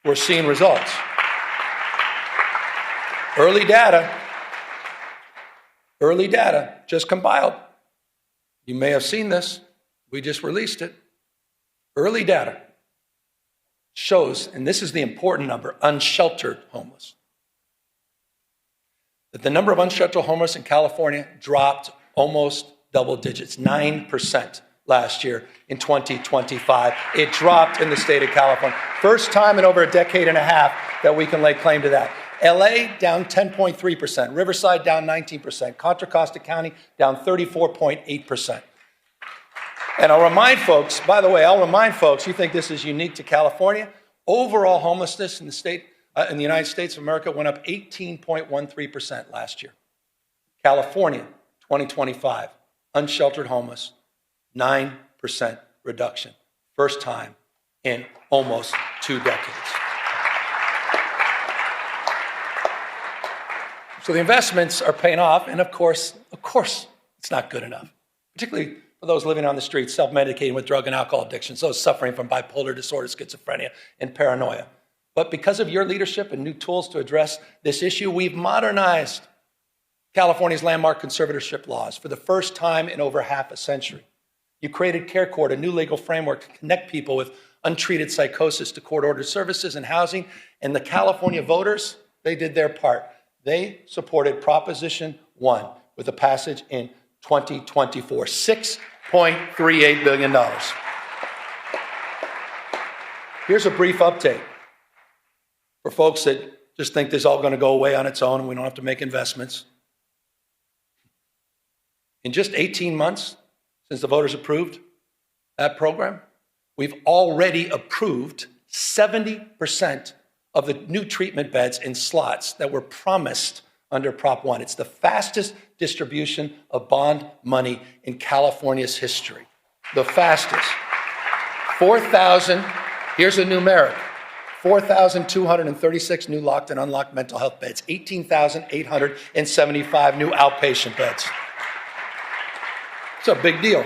We're seeing results. Early data just compiled. You may have seen this. We just released it. Early data shows, and this is the important number, unsheltered homeless, that the number of unsheltered homeless in California dropped almost double digits, 9% last year in 2025. It dropped in the state of California. First time in over a decade and a half that we can lay claim to that. LA down 10.3%, Riverside down 19%, Contra Costa County down 34.8%. And I'll remind folks, by the way, you think this is unique to California. Overall homelessness in the United States of America went up 18.13% last year. California, 2025, unsheltered homeless, 9% reduction. First time in almost 2 decades. So the investments are paying off, and of course, it's not good enough, particularly for those living on the streets, self-medicating with drug and alcohol addictions, those suffering from bipolar disorder, schizophrenia, and paranoia. But because of your leadership and new tools to address this issue, we've modernized California's landmark conservatorship laws for the first time in over half a century. You created Care Court, a new legal framework to connect people with untreated psychosis to court-ordered services and housing, and the California voters, they did their part. They supported Proposition 1 with a passage in 2024, $6.38 billion. Here's a brief update for folks that just think this is all going to go away on its own and we don't have to make investments. In just 18 months since the voters approved that program, we've already approved 70% of the new treatment beds and slots that were promised under Prop 1. It's the fastest distribution of bond money in California's history. The fastest. 4,000, here's a numeric, 4,236 new locked and unlocked mental health beds, 18,875 new outpatient beds. It's a big deal.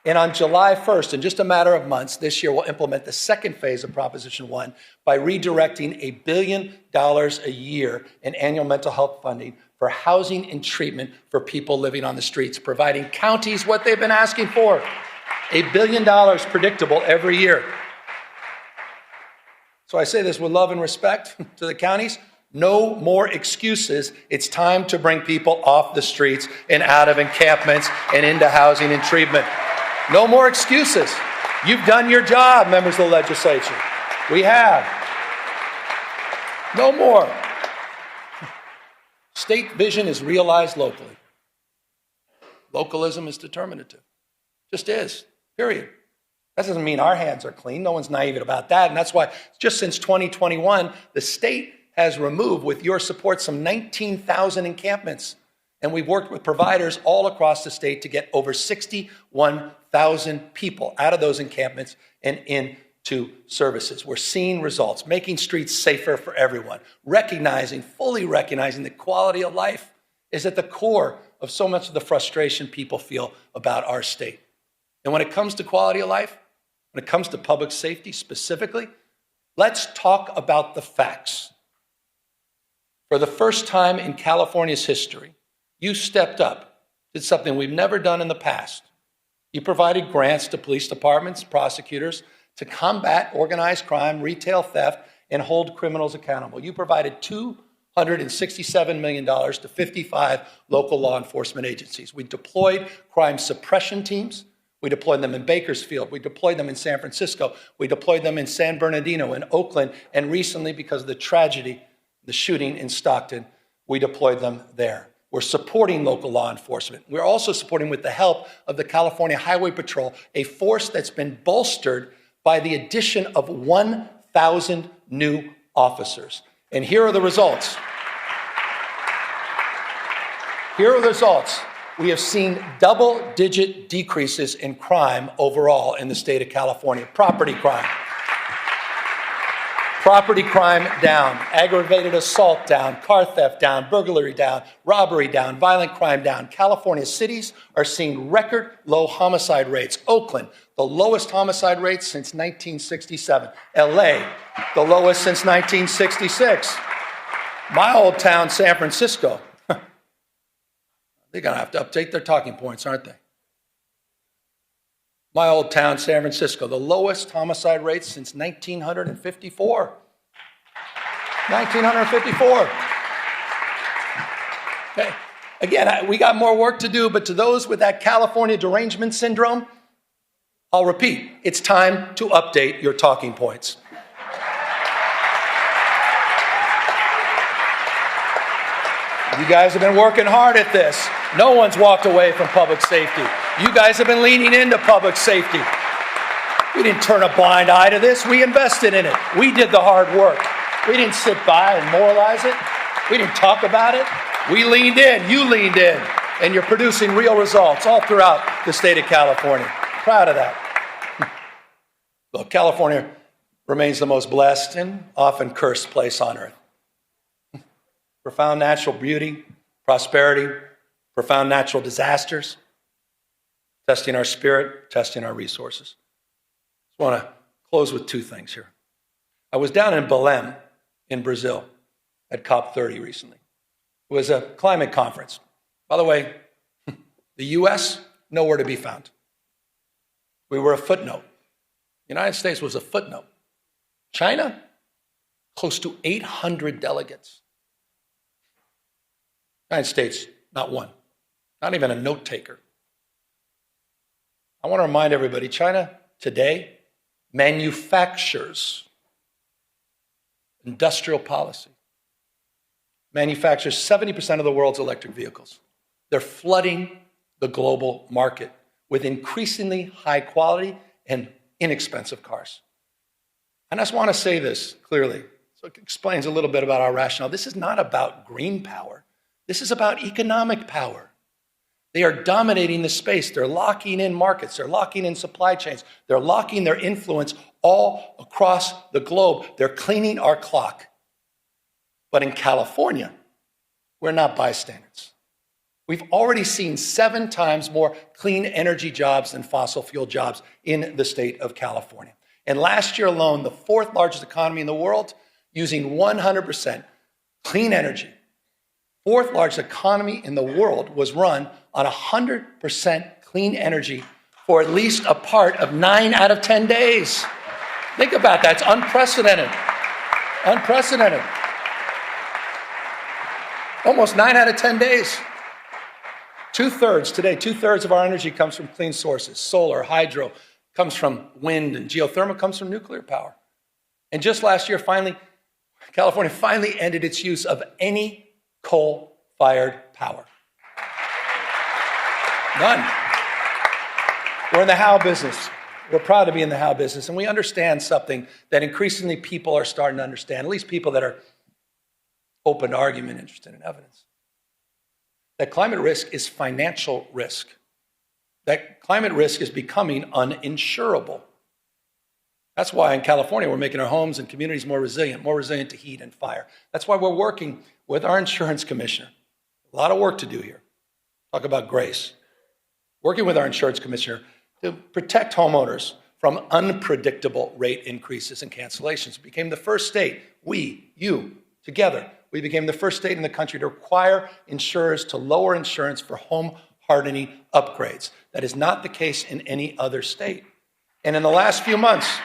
And on July 1st, in just a matter of months, this year we'll implement the second phase of Proposition 1 by redirecting $1 billion a year in annual mental health funding for housing and treatment for people living on the streets, providing counties what they've been asking for, $1 billion predictable every year. So I say this with love and respect to the counties. No more excuses. It's time to bring people off the streets and out of encampments and into housing and treatment. No more excuses. You've done your job, members of the legislature. We have. No more. State vision is realized locally. Localism is determinative. Just is, period. That doesn't mean our hands are clean. No one's naive about that. And that's why just since 2021, the state has removed, with your support, some 19,000 encampments. And we've worked with providers all across the state to get over 61,000 people out of those encampments and into services. We're seeing results, making streets safer for everyone, fully recognizing that quality of life is at the core of so much of the frustration people feel about our state. And when it comes to quality of life, when it comes to public safety specifically, let's talk about the facts. For the first time in California's history, you stepped up, did something we've never done in the past. You provided grants to police departments, prosecutors, to combat organized crime, retail theft, and hold criminals accountable. You provided $267 million to 55 local law enforcement agencies. We deployed crime suppression teams. We deployed them in Bakersfield. We deployed them in San Francisco. We deployed them in San Bernardino, in Oakland, and recently, because of the tragedy, the shooting in Stockton, we deployed them there. We're supporting local law enforcement. We're also supporting, with the help of the California Highway Patrol, a force that's been bolstered by the addition of 1,000 new officers. And here are the results. Here are the results. We have seen double-digit decreases in crime overall in the state of California. Property crime. Property crime down, aggravated assault down, car theft down, burglary down, robbery down, violent crime down. California cities are seeing record low homicide rates. Oakland, the lowest homicide rates since 1967. LA, the lowest since 1966. My old town, San Francisco, they're going to have to update their talking points, aren't they? My old town, San Francisco, the lowest homicide rates since 1954. 1954. Okay. Again, we got more work to do, but to those with that California derangement syndrome, I'll repeat, it's time to update your talking points. You guys have been working hard at this. No one's walked away from public safety. You guys have been leaning into public safety. We didn't turn a blind eye to this. We invested in it. We did the hard work. We didn't sit by and moralize it. We didn't talk about it. We leaned in. You leaned in. And you're producing real results all throughout the state of California. Proud of that. Look, California remains the most blessed and often cursed place on earth. Profound natural beauty, prosperity, profound natural disasters, testing our spirit, testing our resources. I want to close with two things here. I was down in Belém in Brazil at COP30 recently. It was a climate conference. By the way, the US, nowhere to be found. We were a footnote. The United States was a footnote. China, close to 800 delegates. United States, not one. Not even a note taker. I want to remind everybody, China today manufactures industrial policy. Manufactures 70% of the world's electric vehicles. They're flooding the global market with increasingly high quality and inexpensive cars. And I just want to say this clearly, so it explains a little bit about our rationale. This is not about green power. This is about economic power. They are dominating the space. They're locking in markets. They're locking in supply chains. They're locking their influence all across the globe. They're cleaning our clock. But in California, we're not bystanders. We've already seen 7 times more clean energy jobs than fossil fuel jobs in the state of California. And last year alone, the 4th largest economy in the world, using 100% clean energy, 4th largest economy in the world was run on 100% clean energy for at least a part of 9 out of 10 days. Think about that. It's unprecedented. Unprecedented. Almost 9 out of 10 days. 2/3 today, 2/3 of our energy comes from clean sources. Solar, hydro, comes from wind, and geothermal comes from nuclear power. And just last year, California finally ended its use of any coal-fired power. None. We're in the how business. We're proud to be in the how business, and we understand something that increasingly people are starting to understand, at least people that are open to argument, interested in evidence. That climate risk is financial risk. That climate risk is becoming uninsurable. That's why in California we're making our homes and communities more resilient to heat and fire. That's why we're working with our insurance commissioner. A lot of work to do here. Talk about grace. Working with our insurance commissioner to protect homeowners from unpredictable rate increases and cancellations. We became the first state, together, we became the first state in the country to require insurers to lower insurance for home hardening upgrades. That is not the case in any other state. And in the last few months,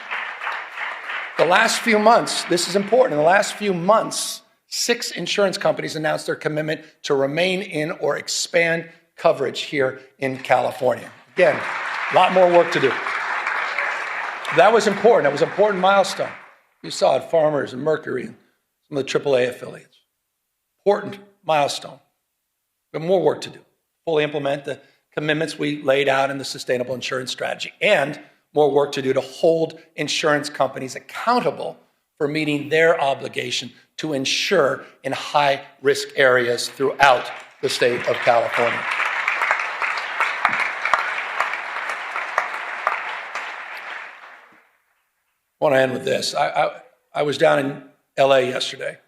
this is important, in the last few months, 6 insurance companies announced their commitment to remain in or expand coverage here in California. Again, a lot more work to do. That was important. That was an important milestone. You saw it, Farmers and Mercury and some of the AAA affiliates. Important milestone. We have more work to do. Fully implement the commitments we laid out in the sustainable insurance strategy, and more work to do to hold insurance companies accountable for meeting their obligation to insure in high-risk areas throughout the state of California. I want to end with this. I was down in LA yesterday,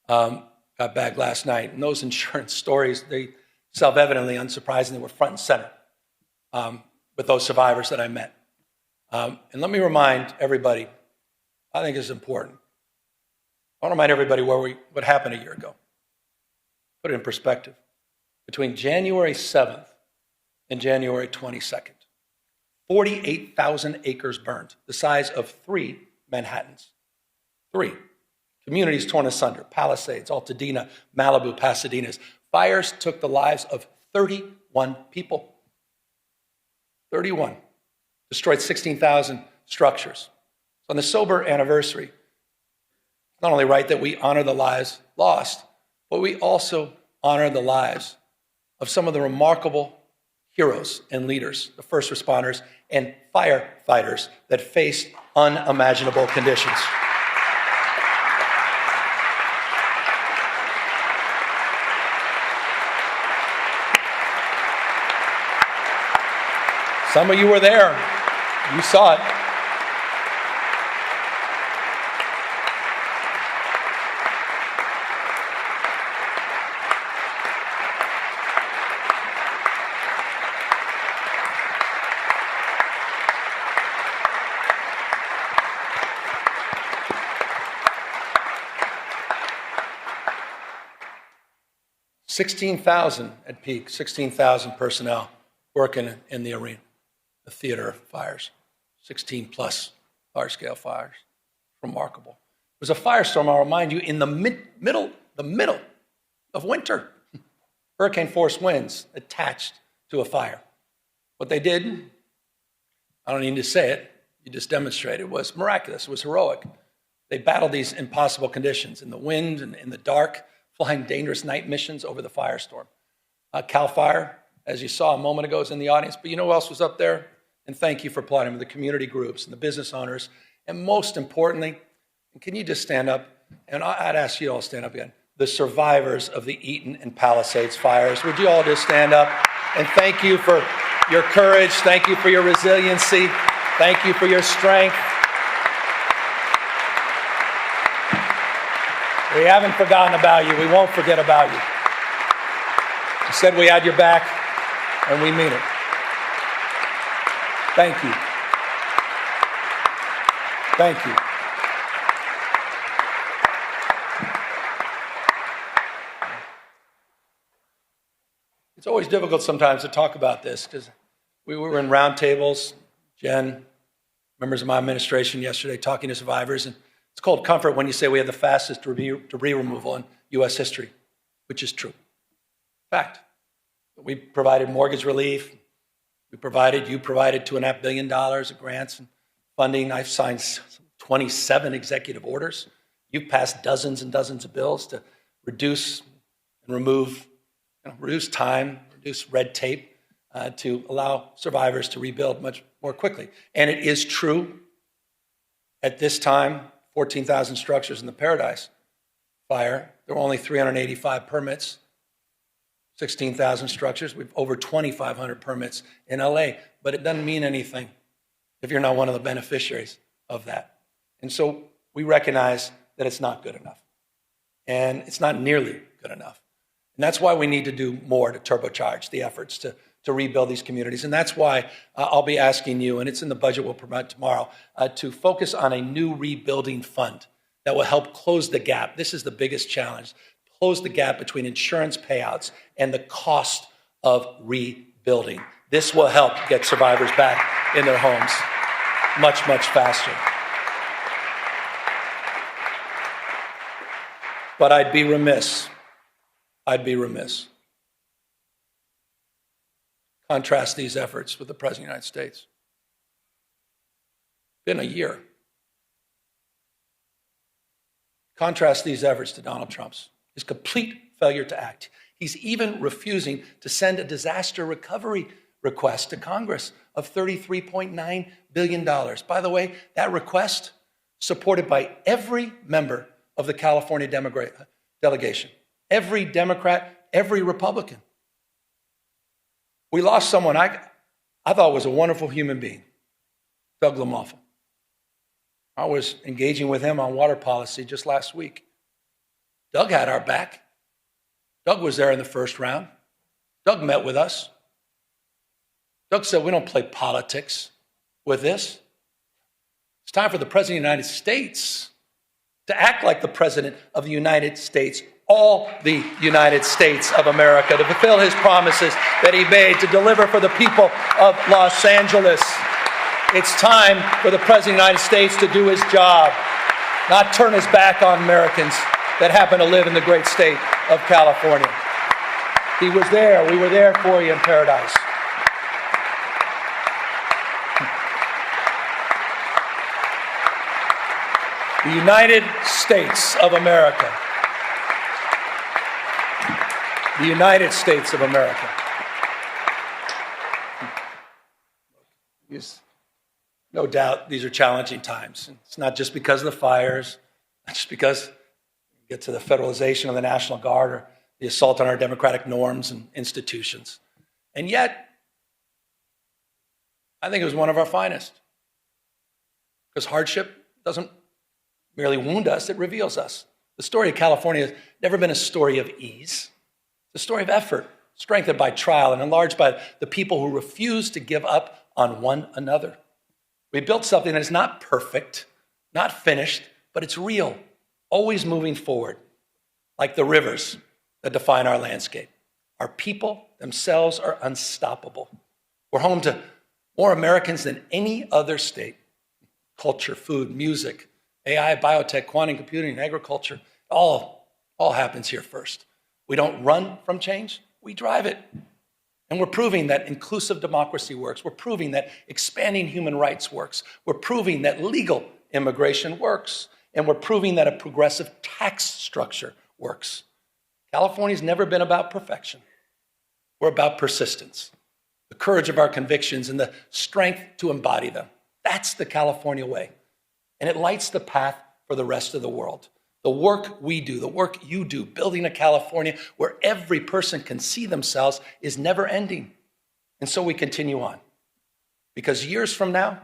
got back last night, and those insurance stories, they self-evidently, unsurprisingly, were front and center with those survivors that I met. And let me remind everybody, I think it's important. I want to remind everybody what happened a year ago. Put it in perspective. Between January 7th and January 22nd, 48,000 acres burned, the size of 3 Manhattans. 3. Communities torn asunder, Palisades, Altadena, Malibu, Pasadena's. Fires took the lives of 31 people. 31. Destroyed 16,000 structures. So on the sober anniversary, it's not only right that we honor the lives lost, but we also honor the lives of some of the remarkable heroes and leaders, the first responders and firefighters that faced unimaginable conditions. Some of you were there. You saw it. $16,000 at peak, 16,000 personnel working in the arena, the theater of fires, 16 plus large-scale fires. Remarkable. It was a firestorm, I'll remind you, in the middle of winter. Hurricane force winds attached to a fire. What they did, I don't need to say it, you just demonstrated, it was miraculous, it was heroic. They battled these impossible conditions in the wind and in the dark, flying dangerous night missions over the firestorm. CAL FIRE, as you saw a moment ago, is in the audience, but you know who else was up there? And thank you for applauding the community groups and the business owners. And most importantly, can you just stand up? And I'd ask you all to stand up again. The survivors of the Eaton and Palisades fires. Would you all just stand up? And thank you for your courage. Thank you for your resiliency. Thank you for your strength. We haven't forgotten about you. We won't forget about you. We said we had your back, and we mean it. Thank you. Thank you. It's always difficult sometimes to talk about this because we were in roundtables, Jen, members of my administration yesterday talking to survivors, and it's called comfort when you say we have the fastest debris removal in U.S. history, which is true. Fact. We provided mortgage relief. You provided $2.5 billion of grants and funding. I've signed 27 executive orders. You've passed dozens and dozens of bills to reduce and remove, reduce time, reduce red tape to allow survivors to rebuild much more quickly. And it is true at this time, 14,000 structures in the Paradise fire. There were only 385 permits, 16,000 structures. We've over 2,500 permits in LA, but it doesn't mean anything if you're not one of the beneficiaries of that. And so we recognize that it's not good enough. And it's not nearly good enough. And that's why we need to do more to turbocharge the efforts to rebuild these communities. And that's why I'll be asking you, and it's in the budget we'll provide tomorrow, to focus on a new rebuilding fund that will help close the gap. This is the biggest challenge, close the gap between insurance payouts and the cost of rebuilding. This will help get survivors back in their homes much, much faster. But I'd be remiss. Contrast these efforts with the President of the United States. It's been a year. Contrast these efforts to Donald Trump's, his complete failure to act. He's even refusing to send a disaster recovery request to Congress of $33.9 billion. By the way, that request supported by every member of the California delegation, every Democrat, every Republican. We lost someone I thought was a wonderful human being, Doug LaMalfa. I was engaging with him on water policy just last week. Doug had our back. Doug was there in the first round. Doug met with us. Doug said, we don't play politics with this. It's time for the President of the United States to act like the President of the United States, all the United States of America, to fulfill his promises that he made, to deliver for the people of Los Angeles. It's time for the President of the United States to do his job, not turn his back on Americans that happen to live in the great state of California. He was there. We were there for you in Paradise. The United States of America. The United States of America. No doubt these are challenging times. It's not just because of the fires, not just because we get to the federalization of the National Guard or the assault on our democratic norms and institutions. And yet, I think it was one of our finest. Because hardship doesn't merely wound us, it reveals us. The story of California has never been a story of ease. It's a story of effort, strengthened by trial and enlarged by the people who refuse to give up on one another. We built something that is not perfect, not finished, but it's real, always moving forward, like the rivers that define our landscape. Our people themselves are unstoppable. We're home to more Americans than any other state. Culture, food, music, AI, biotech, quantum computing, agriculture, all happens here first. We don't run from change, we drive it. And we're proving that inclusive democracy works. We're proving that expanding human rights works. We're proving that legal immigration works. And we're proving that a progressive tax structure works. California's never been about perfection. We're about persistence, the courage of our convictions, and the strength to embody them. That's the California way. And it lights the path for the rest of the world. The work we do, the work you do, building a California where every person can see themselves is never ending. And so we continue on. Because years from now,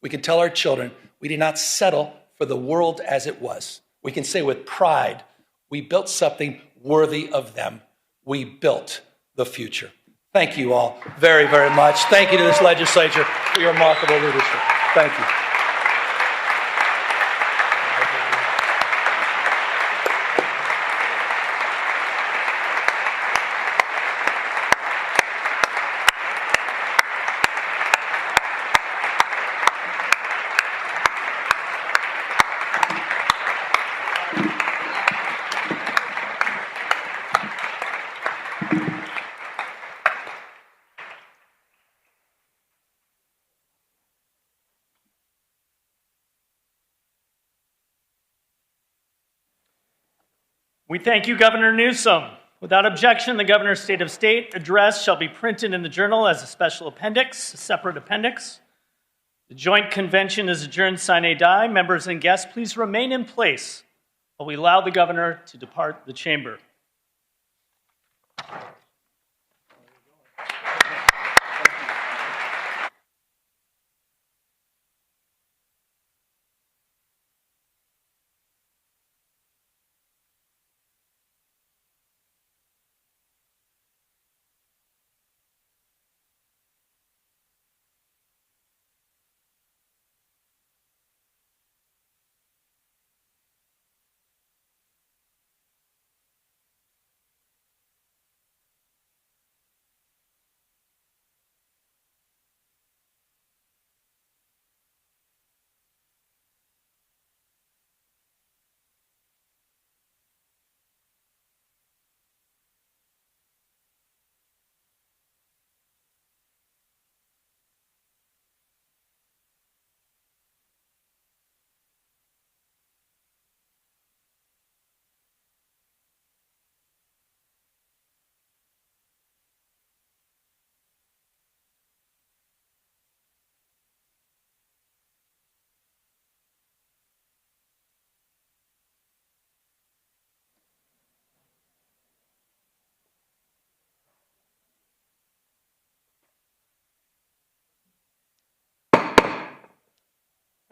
we can tell our children we did not settle for the world as it was. We can say with pride, we built something worthy of them. We built the future. Thank you all very, very much. Thank you to this legislature for your remarkable leadership. Thank you. We thank you, Governor Newsom. Without objection, the Governor's State of State address shall be printed in the Journal as a special appendix, a separate appendix. The joint convention is adjourned sine die. Members and guests, please remain in place while we allow the Governor to depart the chamber.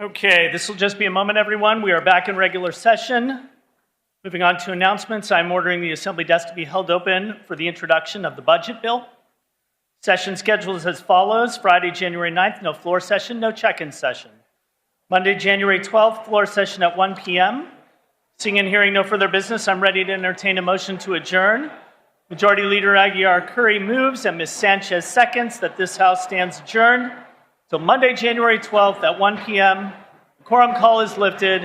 Okay, this will just be a moment, everyone. We are back in regular session. Moving on to announcements, I'm ordering the Assembly desk to be held open for the introduction of the budget bill. Session schedule is as follows. Friday, January 9th, no floor session, no check-in session. Monday, January 12th, floor session at 1 p.m. Seeing and hearing no further business, I'm ready to entertain a motion to adjourn. Majority Leader Aguilar Curry moves and Ms. Sanchez seconds that this House stands adjourned till Monday, January 12th at 1 p.m. The quorum call is lifted.